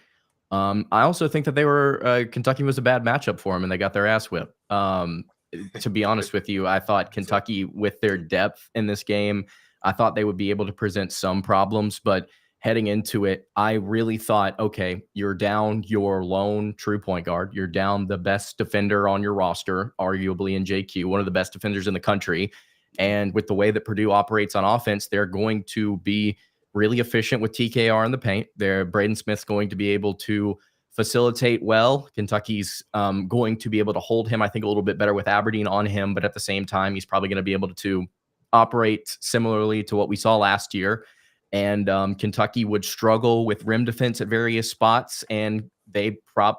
I also think that they were Kentucky was a bad matchup for them, and they got their ass whipped. To be honest with you, I thought Kentucky, with their depth in this game, I thought they would be able to present some problems, but heading into it, I really thought, okay, you're down your lone true point guard. You're down the best defender on your roster, arguably in JQ, one of the best defenders in the country. And with the way that Purdue operates on offense, they're going to be really efficient with TKR in the paint. Braden Smith's going to be able to facilitate well. Kentucky's going to be able to hold him, I think, a little bit better with Aberdeen on him, but at the same time, he's probably going to be able to operate similarly to what we saw last year. And Kentucky would struggle with rim defense at various spots, and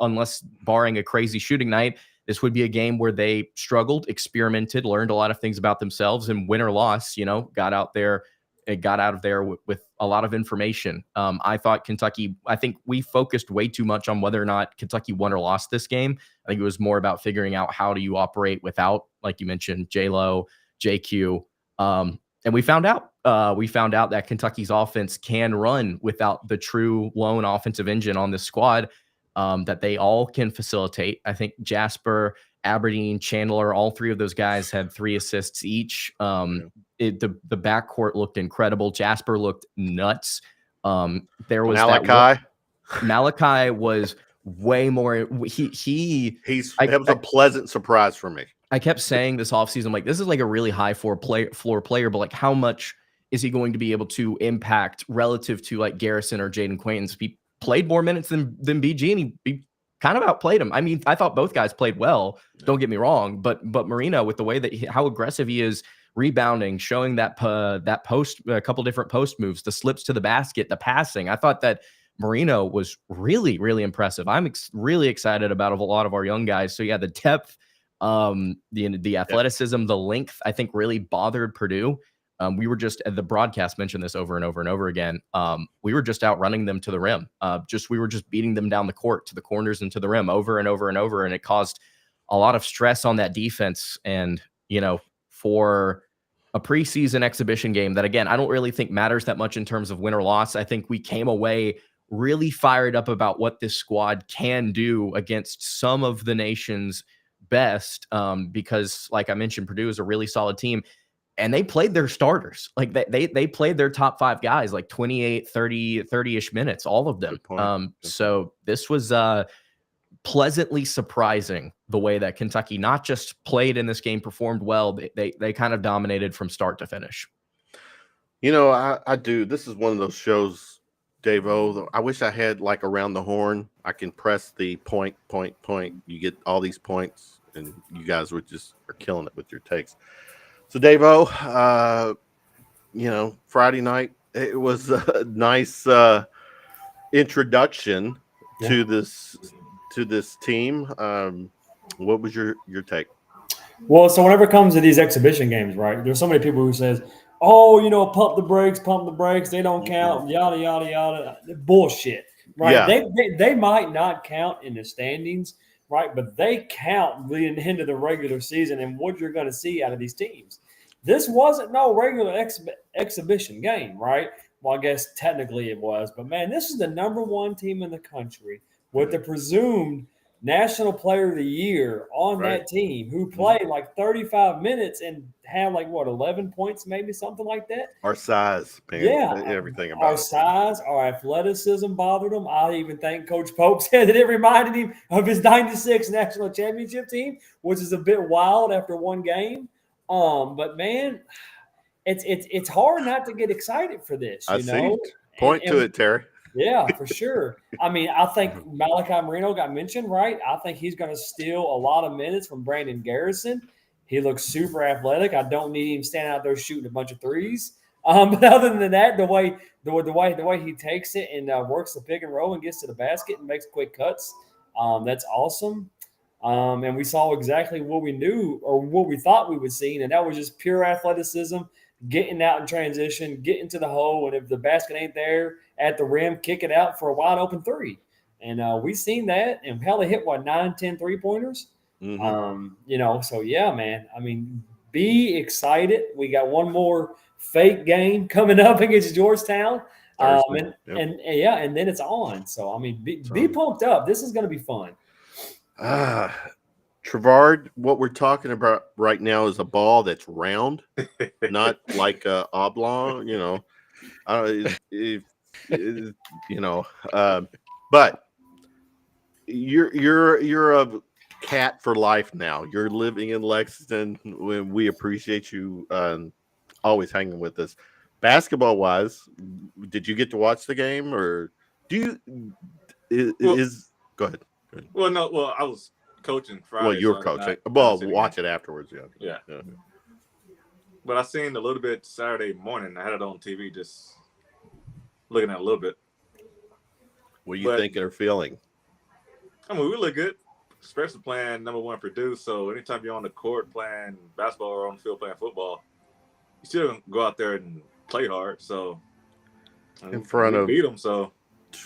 unless barring a crazy shooting night, this would be a game where they struggled, experimented, learned a lot of things about themselves, and win or loss, got out of there with a lot of information. I think we focused way too much on whether or not Kentucky won or lost this game. I think it was more about figuring out how do you operate without, like you mentioned, J-Lo, JQ. And we found out that Kentucky's offense can run without the true lone offensive engine on this squad, that they all can facilitate. I think Jasper, Aberdeen, Chandler, all three of those guys had 3 assists each. The backcourt looked incredible. Jasper looked nuts. There was Malachi was way more. That was a pleasant surprise for me. I kept saying this offseason, like, this is like a really high floor player, but like, how much is he going to be able to impact relative to like Garrison or Jaden Quaintance? He played more minutes than BG, and he kind of outplayed him. I mean, I thought both guys played well. Don't get me wrong, but Marino, with the way that how aggressive he is rebounding, showing that post, a couple different post moves, the slips to the basket, the passing. I thought that Marino was really, really impressive. I'm really excited about a lot of our young guys. So yeah, the depth, the athleticism, the length, I think really bothered Purdue. We were just, the broadcast mentioned this over and over and over again. We were just outrunning them to the rim. We were just beating them down the court to the corners and to the rim over and over and over. And it caused a lot of stress on that defense. And, for a preseason exhibition game that, again, I don't really think matters that much in terms of win or loss. I think we came away really fired up about what this squad can do against some of the nation's best, because, like I mentioned, Purdue is a really solid team. And they played their starters. Like they played their top 5 guys, like 28, 30-ish minutes, all of them. So this was pleasantly surprising the way that Kentucky not just played in this game, performed well. They kind of dominated from start to finish. I do. This is one of those shows, Dawe. I wish I had like around the horn. I can press the point. You get all these points, and you guys are killing it with your takes. So, Dawe, Friday night, it was nice. introduction to this team. What was your take? Well, so whenever it comes to these exhibition games, right, there's so many people who says, oh, pump the brakes, they don't count, yada, yada, yada. Bullshit, right? Yeah. They might not count in the standings, right, but they count leading into the regular season and what you're going to see out of these teams. This wasn't no regular exhibition game, right? Well, I guess technically it was, but man, this is the number one team in the country with the presumed National Player of the Year on that team, who played like 35 minutes and had 11 points, maybe something like that. Our size, man, everything about our size, our athleticism bothered him. I even think Coach Pope said that it reminded him of his '96 national championship team, which is a bit wild after one game. But man, it's hard not to get excited for this. I see. Point to it, Terry. Yeah, for sure. I mean, I think Malachi Marino got mentioned, right? I think he's going to steal a lot of minutes from Brandon Garrison. He looks super athletic. I don't need him standing out there shooting a bunch of threes. But other than that, the way he takes it and works the pick and roll and gets to the basket and makes quick cuts, that's awesome. And we saw exactly what we knew or what we thought we would see, and that was just pure athleticism, getting out in transition, getting to the hole, and if the basket ain't there at the rim, kick it out for a wide open three. And we've seen that, and Hale hit 9-10 3-pointers. So yeah, man. I mean, be excited. We got one more fake game coming up against Georgetown. And then it's on. So I mean, be pumped up. This is going to be fun. Trevard, what we're talking about right now is a ball that's round, not like oblong. But you're a cat for life now. You're living in Lexington. We appreciate you always hanging with us. Basketball wise, did you get to watch the game, or do you? Go ahead. Well, no. Well, I was coaching Friday. Well, you're coaching. Watch it afterwards. Yeah. But I seen a little bit Saturday morning. I had it on TV, just looking at a little bit. What are you thinking or feeling? I mean, we look good, especially playing number one Purdue. So anytime you're on the court playing basketball or on the field playing football, you still go out there and play hard. So in front of beat them. So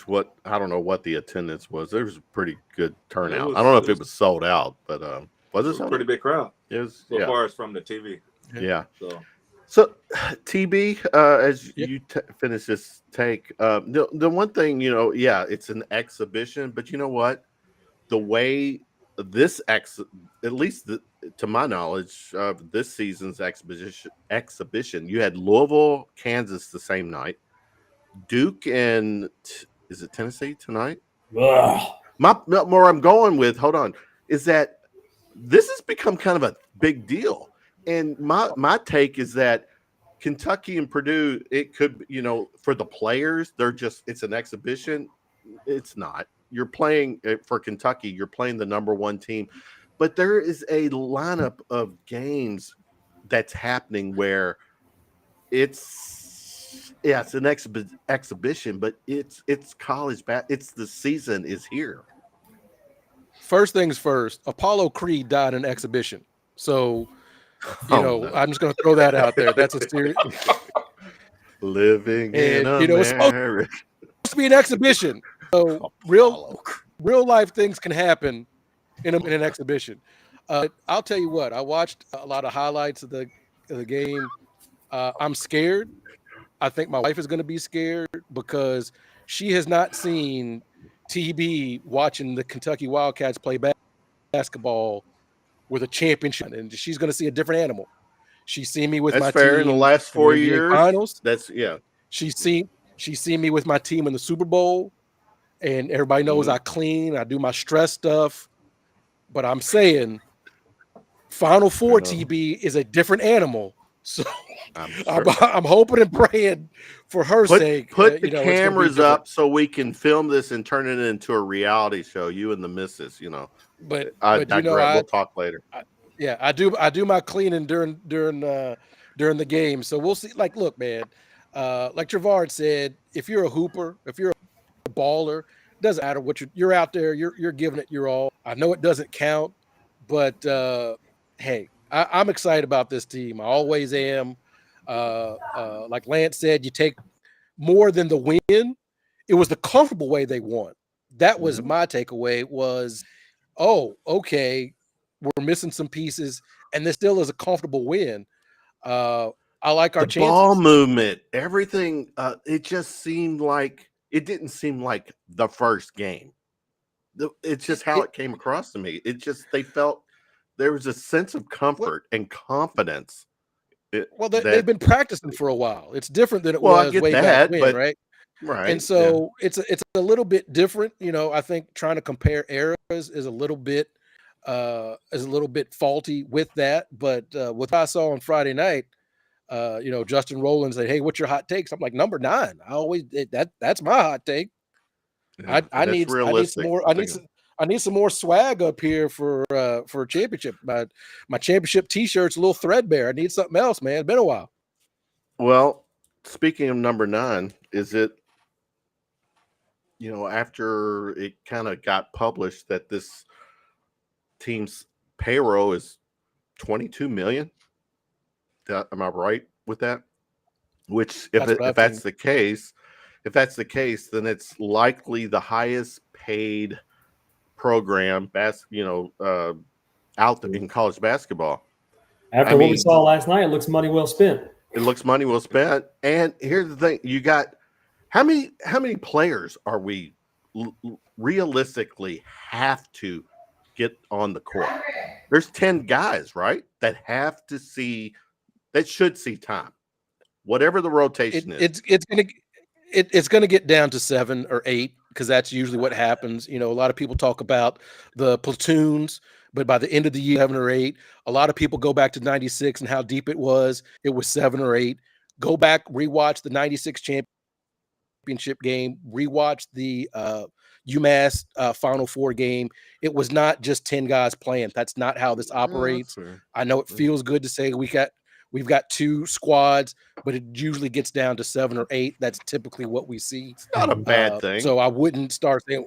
what? I don't know what the attendance was. There was a pretty good turnout. I don't know if it was sold out, but was it? A pretty big crowd. It was. So far as from the TV. Yeah. So TB, as you finish this take, the one thing, it's an exhibition, but you know what? The way this at least to my knowledge, this season's exhibition, you had Louisville, Kansas the same night, Duke and is it Tennessee tonight? Where I'm going with, hold on, is that this has become kind of a big deal. And my take is that Kentucky and Purdue, it could, for the players, it's an exhibition. It's not. You're playing for Kentucky. You're playing the number one team. But there is a lineup of games that's happening where it's an exhibition, but it's college it's the season is here. First things first, Apollo Creed died in exhibition. So, I'm just going to throw that out there. That's a serious living in America. It's supposed to be an exhibition. So real life things can happen in an exhibition. I'll tell you what, I watched a lot of highlights of the game. I'm scared. I think my wife is going to be scared because she has not seen TB watching the Kentucky Wildcats play basketball with a championship, and she's going to see a different animal. She's seen me with my team in the last 4 years. Finals. She's seen me with my team in the Super Bowl, and everybody knows I clean. I do my stress stuff, but I'm saying Final Four TB is a different animal. So I'm hoping and praying for her sake. Put the cameras up so we can film this and turn it into a reality show. You and the missus, But we'll talk later. I do my cleaning during the game. So we'll see. Look, man. Like Trevard said, if you're a hooper, if you're a the baller. It doesn't matter what you're out there. You're giving it your all. I know it doesn't count, but hey, I'm excited about this team. I always am. Like Lance said, you take more than the win. It was the comfortable way they won. That was my takeaway was, oh, okay, we're missing some pieces, and this still is a comfortable win. I like our chances. Ball movement, everything. It just seemed like it didn't seem like the first game. It's just how it came across to me. It just they felt there was a sense of comfort and confidence. They've been practicing for a while. It's different than it was way back when, right? Right. And so it's a little bit different. I think trying to compare eras is a little bit faulty with that. But what I saw on Friday night, Justin Rowland said, "Hey, what's your hot takes?" I'm like, number 9. That's my hot take. Yeah, I need some more. I need some more swag up here for a championship. My championship T-shirt's a little threadbare. I need something else, man. It's been a while. Well, speaking of number 9, is it? After it kind of got published that this team's payroll is $22 million. Am I right with that? Which, if that's the case, then it's likely the highest paid program, out there in college basketball. After what we saw last night, it looks money well spent. It looks money well spent. And here's the thing: you got how many players are we realistically have to get on the court? There's 10 guys, right? That should see time, whatever the rotation is. It's gonna get down to 7 or 8 because that's usually what happens. A lot of people talk about the platoons, but by the end of the year, 7 or 8. A lot of people go back to 96 and how deep it was. It was 7 or 8. Go back, rewatch the 96 championship game, rewatch the UMass Final Four game. It was not just 10 guys playing. That's not how this operates. I know it feels good to say we've got 2 squads, but it usually gets down to 7 or 8. That's typically what we see. It's not a bad thing. So I wouldn't start saying.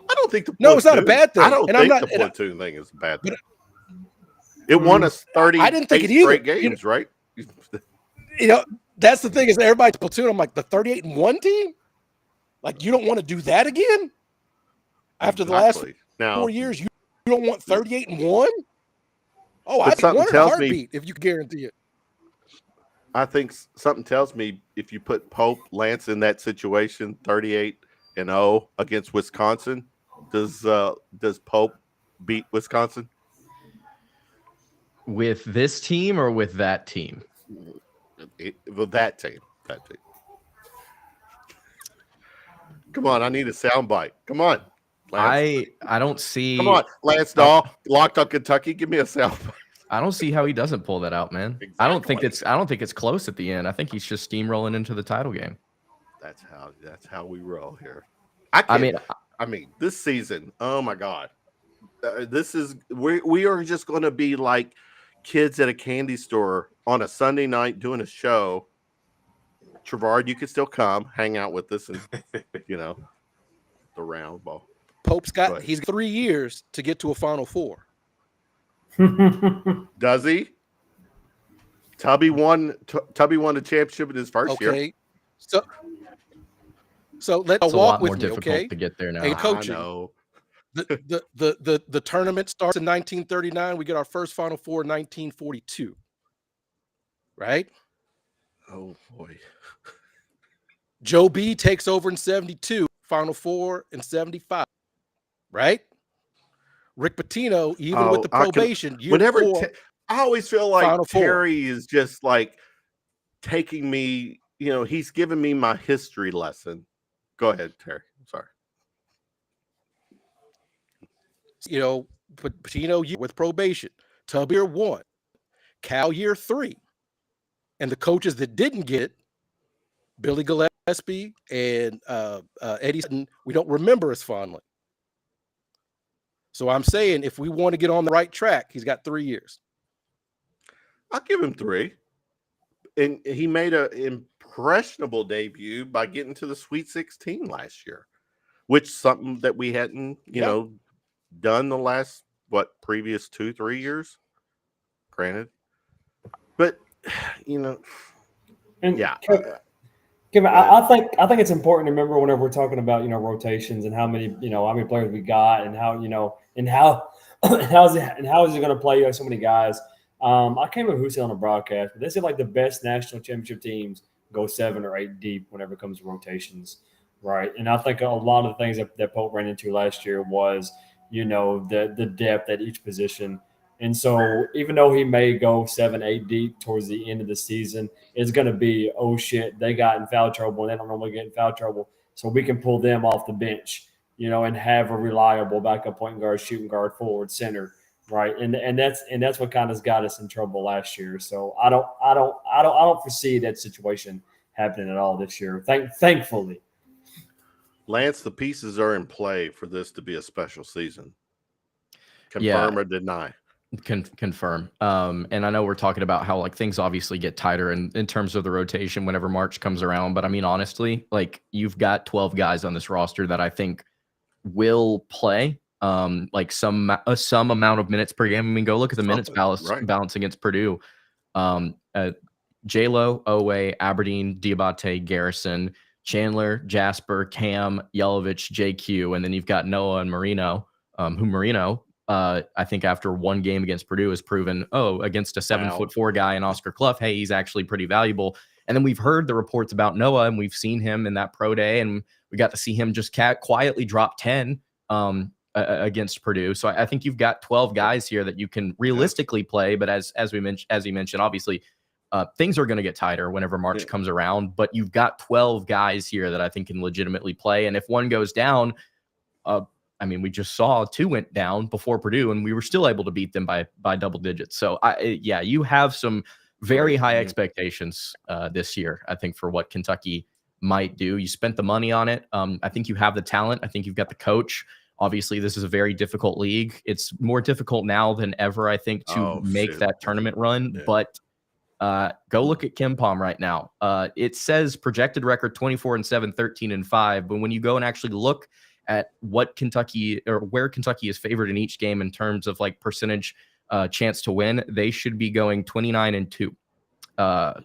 I don't think it's not a bad thing. I don't think the platoon thing is a bad thing. It won us 30 straight games, right? That's the thing is everybody's platoon. I'm like, the 38-1 team? Like, you don't want to do that again? After the last 4 years, you don't want 38-1? Oh, I'd want a heartbeat if you guarantee it. I think something tells me if you put Pope, Lance in that situation, 38-0 against Wisconsin, does Pope beat Wisconsin? With this team or with that team? With that team. Come on, I need a soundbite. Come on, Lance. I don't see. Come on, Lance Dawe, Locked on Kentucky. Give me a soundbite. I don't see how he doesn't pull that out, man. Exactly. I don't think it's close at the end. I think he's just steamrolling into the title game. That's how we roll here. I mean, this season. Oh my God, we are just going to be like kids at a candy store on a Sunday night doing a show. Trevard, you can still come hang out with us and the round ball. Pope's he's 3 years to get to a Final Four. Does he? Tubby won the championship in his first year. Okay, so let's walk a lot more with difficult me, okay? to get there now. Hey, coaching. I know. The tournament starts in 1939. We get our first Final Four in 1942. Right? Oh boy. Joe B takes over in 72. Final Four in 75. Right? Rick Pitino, even with the probation, I always feel like Terry is just like taking me, he's giving me my history lesson. Go ahead, Terry. I'm sorry. Pitino with probation, Tub year 1, Cal year 3. And the coaches that didn't get it, Billy Gillespie and Eddie Sutton, we don't remember as fondly. So I'm saying if we want to get on the right track, he's got 3 years. I'll give him 3. And he made an impressionable debut by getting to the Sweet 16 last year. which something that we hadn't, done the last previous 2-3 years. Granted, but And yeah. Kevin, I think it's important to remember whenever we're talking about rotations and how many players we got and how how is it going to play so many guys. I can't remember who said on the broadcast, but they said like the best national championship teams go 7 or 8 deep whenever it comes to rotations, right? And I think a lot of the things that Pope ran into last year was the depth at each position. And so even though he may go 7, 8 deep towards the end of the season, it's going to be, oh, shit, they got in foul trouble and they don't normally get in foul trouble. So we can pull them off the bench, and have a reliable backup point guard, shooting guard, forward, center, right? And that's what kind of got us in trouble last year. So I don't foresee that situation happening at all this year. Thankfully. Lance, the pieces are in play for this to be a special season. Confirm or deny? Confirm. And I know we're talking about how like things obviously get tighter in terms of the rotation whenever March comes around. But I mean, honestly, like you've got 12 guys on this roster that I think will play like some amount of minutes per game. I mean, go look at the minutes balance against Purdue. J-Lo, Owe, Aberdeen, Diabate, Garrison, Chandler, Jasper, Cam, Yelovich, JQ, and then you've got Noah and Marino, who Marino, I think after one game against Purdue has proven, against a 7'4" guy in Oscar Clough, hey, he's actually pretty valuable. And then we've heard the reports about Noah, and we've seen him in that pro day, and we got to see him just quietly drop 10 against Purdue. So I think you've got 12 guys here that you can realistically play. But as you mentioned, obviously things are going to get tighter whenever March comes around. But you've got 12 guys here that I think can legitimately play. And if one goes down, I mean, we just saw 2 went down before Purdue, and we were still able to beat them by double digits. So, you have some very high expectations this year, I think, for what Kentucky might do. You spent the money on it. I think you have the talent. I think you've got the coach. Obviously, this is a very difficult league. It's more difficult now than ever, I think, to make that tournament run. Yeah. But go look at KenPom right now. It says projected record 24-7, 13-5. But when you go and actually look at what Kentucky or where Kentucky is favored in each game in terms of like percentage chance to win, they should be going 29-2.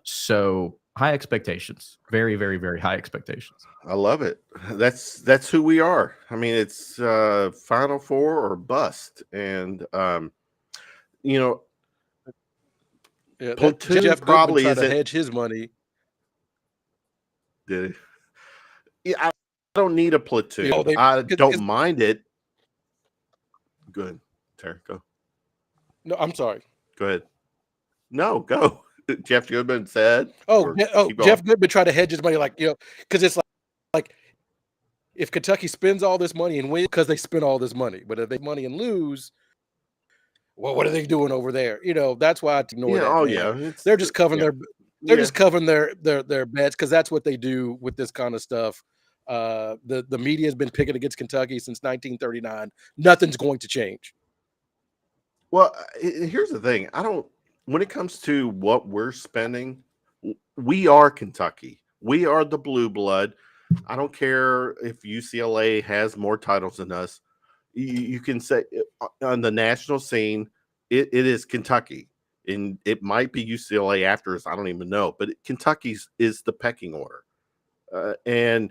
So high expectations, very, very, very high expectations. I love it. That's who we are. I mean, it's Final Four or bust. And, Platoon Jeff probably isn't to hedge his money. Did he? Yeah, I don't need a platoon. I don't mind it. Good. Terry, go. No, I'm sorry. Go ahead. No, go. Jeff Goodman said. Jeff Goodman tried to hedge his money, because it's like if Kentucky spends all this money and wins because they spend all this money, but if they money and lose, well, what are they doing over there? That's why I ignore that. They're just covering just covering their bets because that's what they do with this kind of stuff. The media has been picking against Kentucky since 1939. Nothing's going to change. Well, here's the thing. When it comes to what we're spending, we are Kentucky. We are the blue blood. I don't care if UCLA has more titles than us. You can say on the national scene, it is Kentucky. And it might be UCLA after us. I don't even know. But Kentucky's is the pecking order. And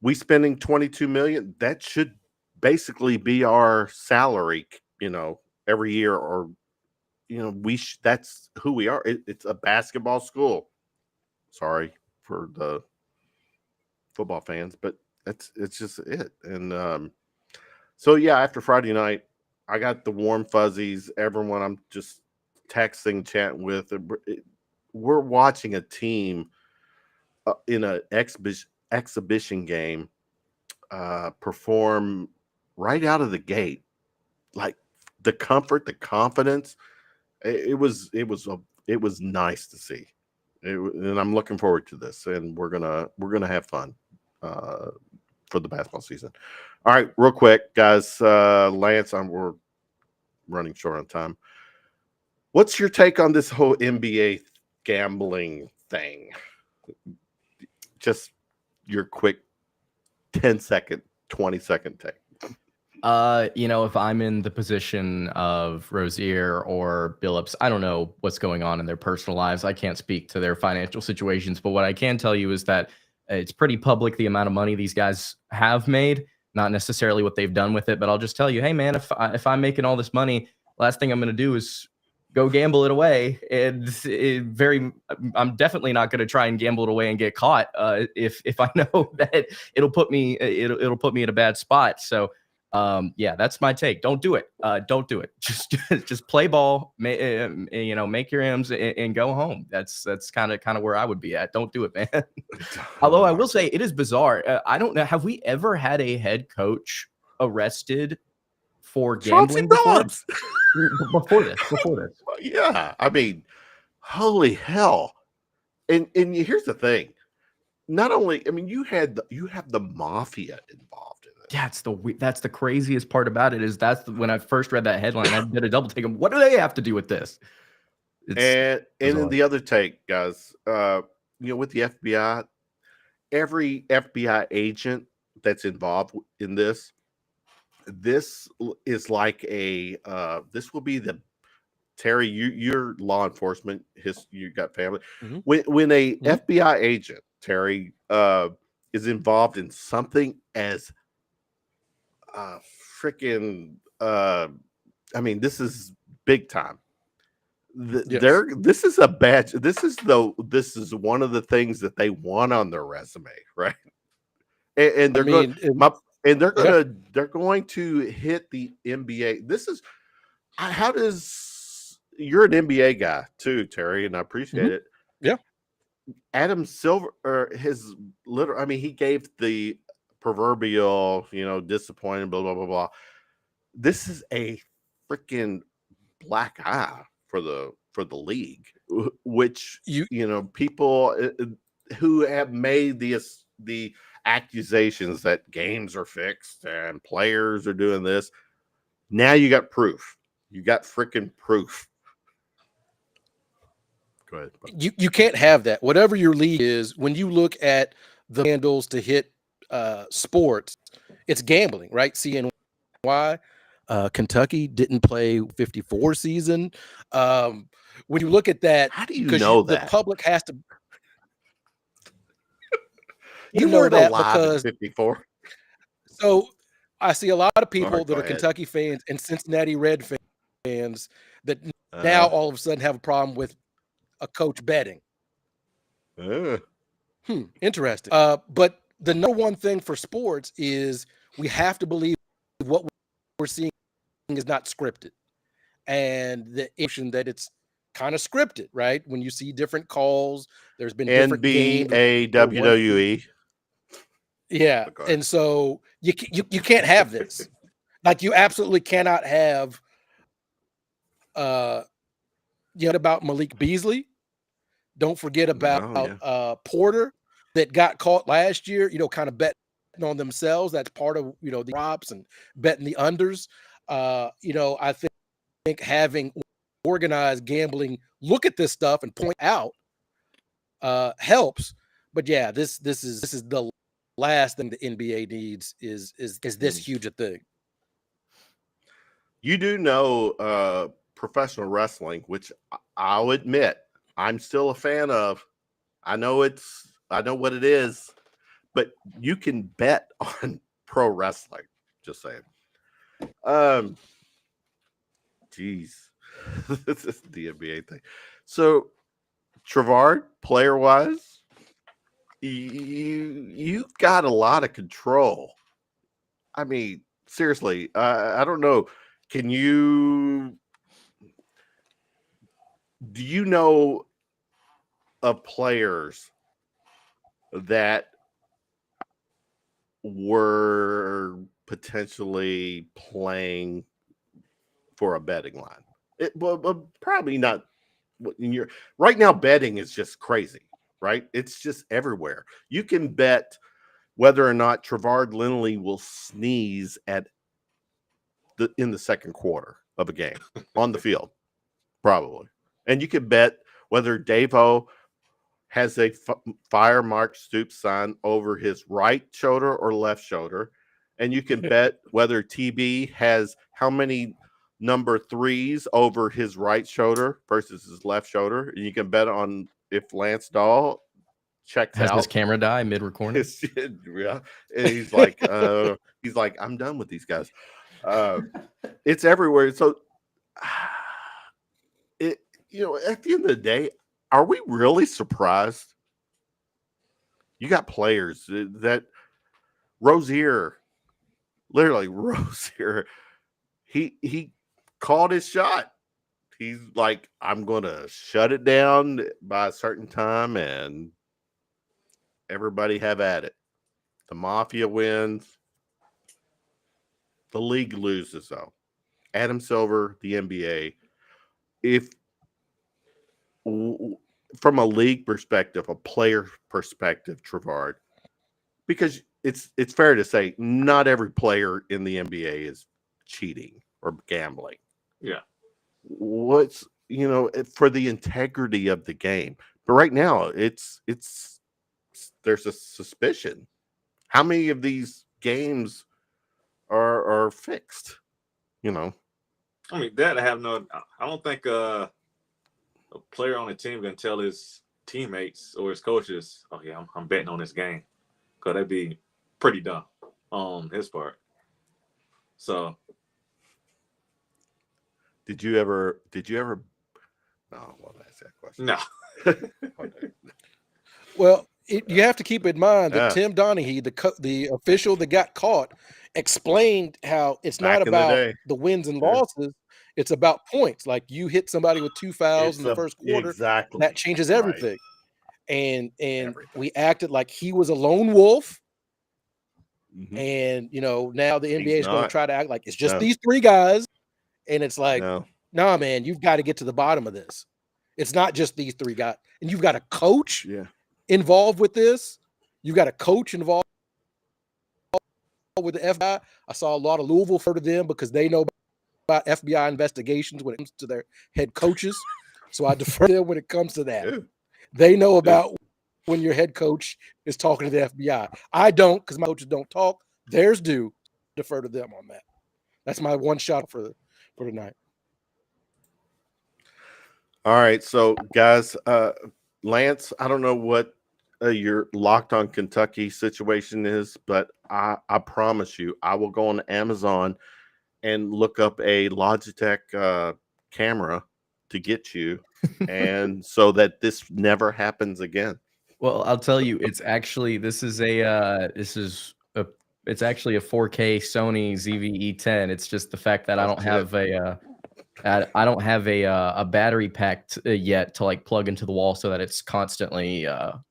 we spending $22 million, that should basically be our salary, every year, or that's who we are. It's a basketball school. Sorry for the football fans, but it's just it. And so after Friday night, I got the warm fuzzies. Everyone I'm just texting, chatting with, we're watching a team in an exhibition game perform right out of the gate, like the comfort, the confidence. It was nice to see, and I'm looking forward to this. And we're gonna have fun for the basketball season. All right, real quick, guys. Lance, we're running short on time. What's your take on this whole NBA gambling thing? Just your quick 10-second 20-second take. If I'm in the position of Rozier or Billups, I don't know what's going on in their personal lives. I can't speak to their financial situations, but what I can tell you is that it's pretty public the amount of money these guys have made, not necessarily what they've done with it, but I'll just tell you, hey man, if I'm making all this money, last thing I'm going to do is go gamble it away. And I'm definitely not going to try and gamble it away and get caught. If I know that it'll put me in a bad spot. So that's my take. Don't do it. Don't do it. Just play ball, make your M's and go home. That's kind of where I would be at. Don't do it, man. Although I will say it is bizarre. I don't know. Have we ever had a head coach arrested for gambling before this? Yeah. I mean, holy hell. And here's the thing. Not only, I mean, you have the mafia involved in it. That's the craziest part about it is when I first read that headline, I did a double take. What do they have to do with this? And then the other take, guys, with the FBI, every FBI agent that's involved in this is like this will be the Terry, you're law enforcement, you got family. Mm-hmm. When a FBI agent, Terry, is involved in something as freaking I mean, this is big time. This is a badge. This is one of the things that they want on their resume, right? And they're they're going to hit the NBA. This is you're an NBA guy too, Terry, and I appreciate it. Yeah. Adam Silver, he gave the proverbial, disappointing, blah, blah, blah, blah. This is a freaking black eye for the league, which, people who have made the accusations that games are fixed and players are doing this. Now you got proof. You got freaking proof. Go ahead. You can't have that. Whatever your league is, when you look at the handles to hit sports, it's gambling, right? CNY, Kentucky didn't play 54 season. When you look at that, how do you know that? The public has to. You weren't alive in 54. So I see a lot of people that are Kentucky fans and Cincinnati Red fans that now all of a sudden have a problem with a coach betting. Interesting. But the number one thing for sports is we have to believe what we're seeing is not scripted. And the issue that it's kind of scripted, right? When you see different calls, there's been different games. WWE. Yeah. And so you can't have this. Like you absolutely cannot have about Malik Beasley. Don't forget about Porter that got caught last year, kind of betting on themselves. That's part of, the props and betting the unders. I think having organized gambling look at this stuff and point out helps. But yeah, this is the last thing the NBA needs is this huge a thing. You do know professional wrestling, which I'll admit I'm still a fan of. I know what it is, but you can bet on pro wrestling. Just saying. Geez, this is the NBA thing. So, Trevard, player wise, you've got a lot of control. I mean, seriously, I don't know. Do you know of players that were potentially playing for a betting line? Probably not. Right now, betting is just crazy, right? It's just everywhere. You can bet whether or not Trevard Lindley will sneeze in the second quarter of a game on the field, probably. And you can bet whether Dawe has a fire mark Stoops sign over his right shoulder or left shoulder. and you can bet whether TB has how many number 3s over his right shoulder versus his left shoulder. And you can bet on if Lance Dawe checks Has out. his camera die mid-recording? Yeah. And he's like, I'm done with these guys. It's everywhere. So, at the end of the day, are we really surprised? You got players that Rozier, literally Rozier, he called his shot. He's like, I'm going to shut it down by a certain time and everybody have at it. The Mafia wins. The league loses, though. Adam Silver, the NBA. From a league perspective, a player perspective, Trevard, because it's fair to say not every player in the NBA is cheating or gambling. Yeah. What's for the integrity of the game. But right now, it's there's a suspicion. How many of these games are fixed? I mean, that I don't think a player on the team can tell his teammates or his coaches, "Oh yeah, I'm betting on this game," because that'd be pretty dumb on his part. So, did you ever? No, I won't ask that question. no. Well, you have to keep in mind that Tim Donaghy, the official that got caught, explained how it's not about the wins and losses. It's about points. Like you hit somebody with 2 fouls in the first quarter. Exactly. That changes everything. Right. And we acted like he was a lone wolf. Mm-hmm. And, now the NBA is going to try to act like it's just these 3 guys. And it's like, nah, man, you've got to get to the bottom of this. It's not just these 3 guys. And you've got a coach involved with this. You've got a coach involved with the FBI. I saw a lot of Louisville refer to them because they know about FBI investigations when it comes to their head coaches. So I defer to them when it comes to that. They know about when your head coach is talking to the FBI. I don't, because my coaches don't talk. Theirs do. Defer to them on that. That's my one shot for tonight. All right, so guys, Lance, I don't know what your Locked on Kentucky situation is, but I promise you, I will go on Amazon and look up a Logitech camera to get you, and so that this never happens again. Well, I'll tell you, it's actually it's actually a 4K Sony ZV-E10. It's just the fact that I don't have a battery pack yet to like plug into the wall so that it's constantly on.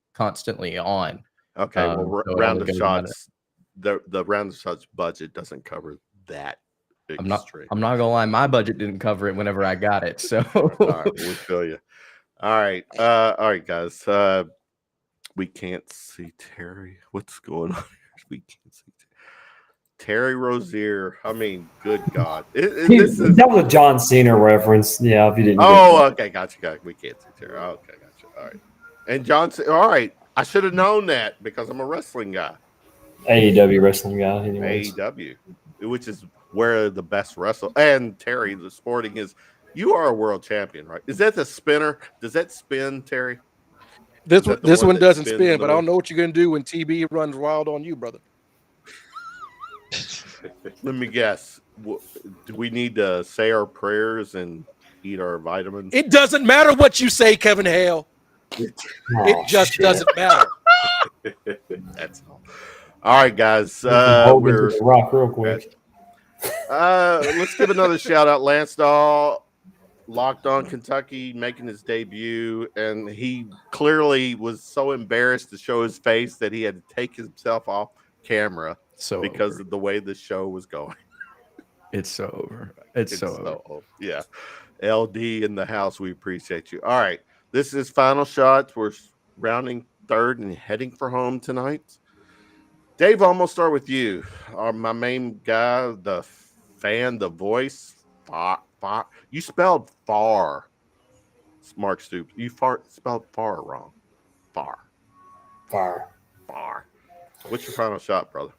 Okay, well, so Round of Shots, the Round of Shots budget doesn't cover that. I'm not gonna lie, my budget didn't cover it whenever I got it. So all right, we feel you. All right, guys. We can't see Terry. What's going on here? We can't see Terry Rozier. I mean, good God. That was a John Cena reference. Yeah, if you didn't. Okay, gotcha. We can't see Terry. Okay, gotcha. All right. And John Cena. All right. I should have known that because I'm a wrestling guy. AEW wrestling guy. Anyways. AEW, which is where the best wrestler. And Terry, the sporting is. You are a world champion, right? Is that the spinner? Does that spin, Terry? This one doesn't spin, but I don't know what you're going to do when TB runs wild on you, brother. Let me guess. Do we need to say our prayers and eat our vitamins? It doesn't matter what you say, Kevin Hale. It just doesn't matter. That's all right, guys. We're rock real quick. Let's give another shout out. Lance Dawe, Locked on Kentucky, making his debut, and he clearly was so embarrassed to show his face that he had to take himself off camera because of the way the show was going. It's so over. It's so over. Yeah. LD in the house, we appreciate you. All right. This is Final Shots. We're rounding third and heading for home tonight. Dave, I'm going to start with you. My main guy, the fan, the voice. You spelled far. Mark Stoops. You spelled far wrong. Far. Far. What's your final shot, brother?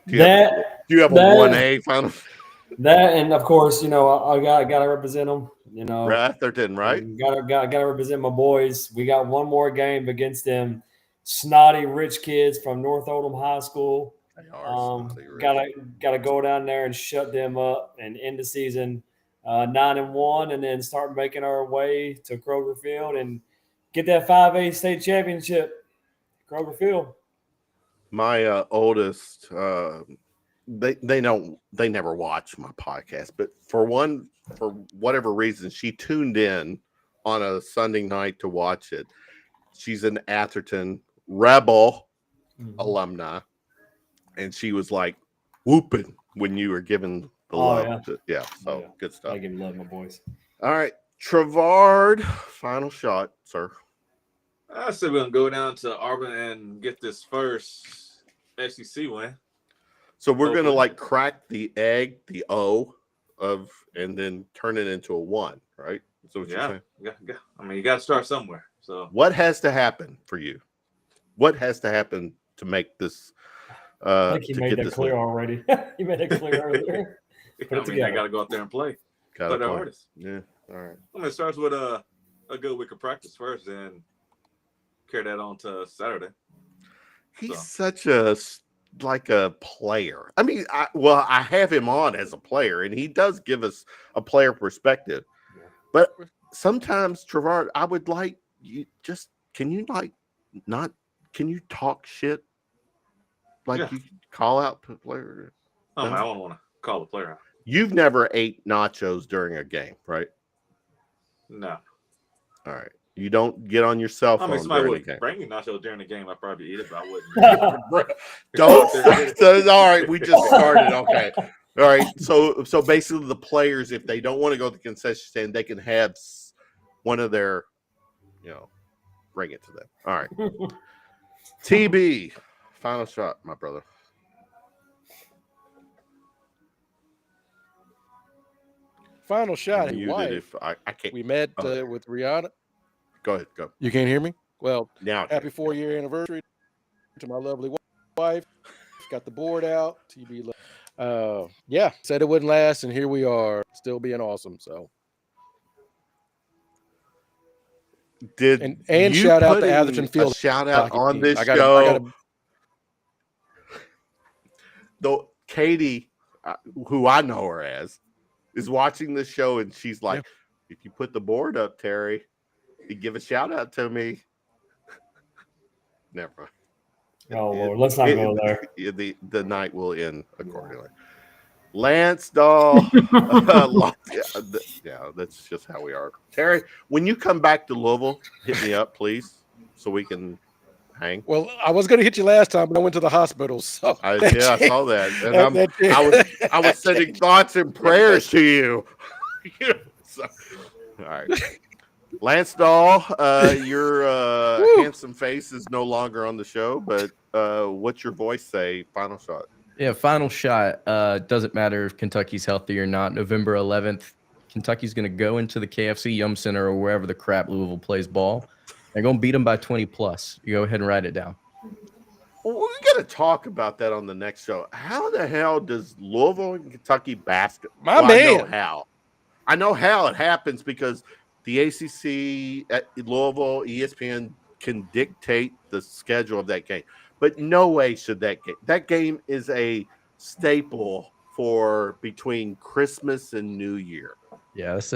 Do you have a 1A final? That, and of course, I gotta represent them. Atherton, right? Gotta represent my boys. We got one more game against them snotty rich kids from North Oldham High School. They are snotty rich. Gotta go down there and shut them up and end the season 9-1, and then start making our way to Kroger Field and get that 5A state championship. Kroger Field. My oldest, they never watch my podcast, but for whatever reason, she tuned in on a Sunday night to watch it. She's an Atherton Rebel alumni, and she was like whooping when you were giving the love. Good stuff. I give love, my boys. All right, Trevard, final shot, sir. I said we're gonna go down to Auburn and get this first SEC win. So we're gonna like crack the egg, the O and then turn it into a 1, right? That's what you're saying. Yeah. I mean, you got to start somewhere. So what has to happen for you? What has to happen to make this? I think he made that clear already. He made it clear earlier. They got to go out there and play. Play their hardest. Yeah. All right. I mean, it starts with a good week of practice first, and carry that on to Saturday. He's such a player. I mean, I have him on as a player, and he does give us a player perspective. Yeah. But sometimes, Trevard, I would like you just can you talk shit? You call out the player? Oh, no? I don't want to call the player out. You've never ate nachos during a game, right? No. All right. You don't get on your cell phone. I mean, somebody would bring me nachos during the game. I'd probably eat it, but I wouldn't. Don't. All right. We just started. Okay. All right. So basically, the players, if they don't want to go to the concession stand, they can have one of their, bring it to them. All right. TB, final shot, my brother. Final shot. I can't. We met with Rihanna. Go ahead. Go. You can't hear me? Well, now happy 4-year anniversary to my lovely wife. Got the board out. TB. Said it wouldn't last, and here we are, still being awesome. So. And shout out to Atherton Field. Shout out on this show. Though Katie, who I know her as, is watching the show, and she's like, if you put the board up, Terry, you give a shout out to me. Never. Oh, Lord, let's not go there. The night will end accordingly. Lance Dawe. That's just how we are. Terry, when you come back to Louisville, hit me up, please, so we can hang. Well, I was going to hit you last time, but I went to the hospital. So I saw that. And I was sending thoughts and prayers to you. All right. Lance Dawe, your handsome face is no longer on the show, but what's your voice say? Final shot. Yeah, final shot. Doesn't matter if Kentucky's healthy or not. November 11th, Kentucky's going to go into the KFC Yum Center or wherever the crap Louisville plays ball. They're going to beat them by 20+. You go ahead and write it down. Well, we got to talk about that on the next show. How the hell does Louisville and Kentucky basketball? I know how it happens because the ACC at Louisville, ESPN can dictate the schedule of that game. But no way should that game is a staple for between Christmas and New Year. Yeah, that's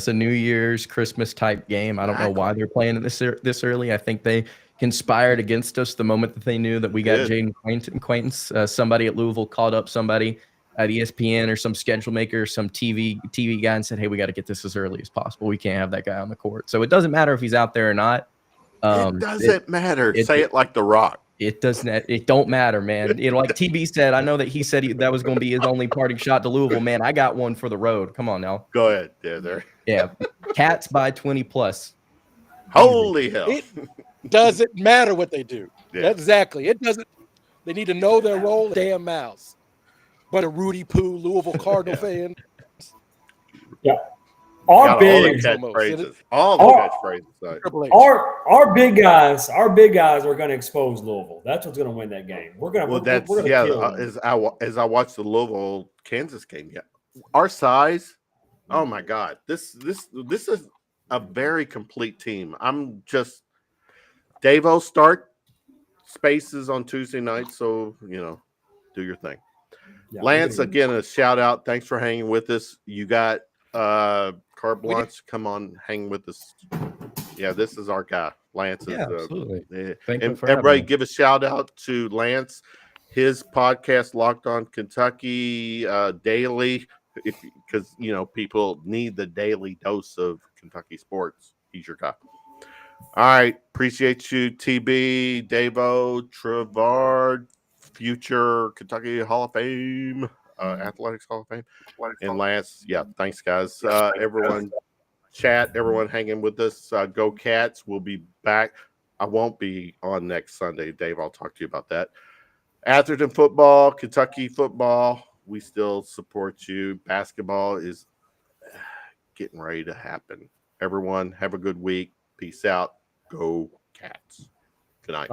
a New Year's Christmas type game. I don't know why they're playing it this early. I think they conspired against us the moment that they knew that we got Jaden Acquaintance. Somebody at Louisville called up somebody at ESPN or some schedule maker, some TV guy, and said, "Hey, we got to get this as early as possible. We can't have that guy on the court." So it doesn't matter if he's out there or not. It doesn't matter. Say it like The Rock. It doesn't. It don't matter, man. Like TB said, I know that he said that was going to be his only parting shot to Louisville. Man, I got one for the road. Come on now. Go ahead. There. Yeah, Cats by 20+. Holy hell! It doesn't matter what they do. Yeah. Exactly. It doesn't. They need to know their role. Damn mouse. But a Rudy Poo Louisville Cardinal fan. Yeah. Our big, catchphrases. All the catchphrases. Triple H. Our big guys are going to expose Louisville. That's what's going to win that game. We're going to kill them. As I watched the Louisville Kansas game, our size. Oh my God, this is a very complete team. I'm just Dawe start spaces on Tuesday night, so do your thing. Yeah, Lance, again, a shout out. Thanks for hanging with us. You got carte blanche. Come on, hang with us. Yeah, this is our guy. Lance is absolutely. And everybody give a shout out to Lance. His podcast, Locked On Kentucky, daily, because people need the daily dose of Kentucky sports. He's your guy. All right, appreciate you, TB, Dawe, Trevard, future Kentucky Hall of Fame, Athletics Hall of Fame, and Lance. Yeah, thanks, guys. Everyone, chat, everyone hanging with us. Go Cats. We'll be back. I won't be on next Sunday, Dave. I'll talk to you about that. Atherton football, Kentucky football. We still support you. Basketball is getting ready to happen. Everyone, have a good week. Peace out. Go Cats. Good night.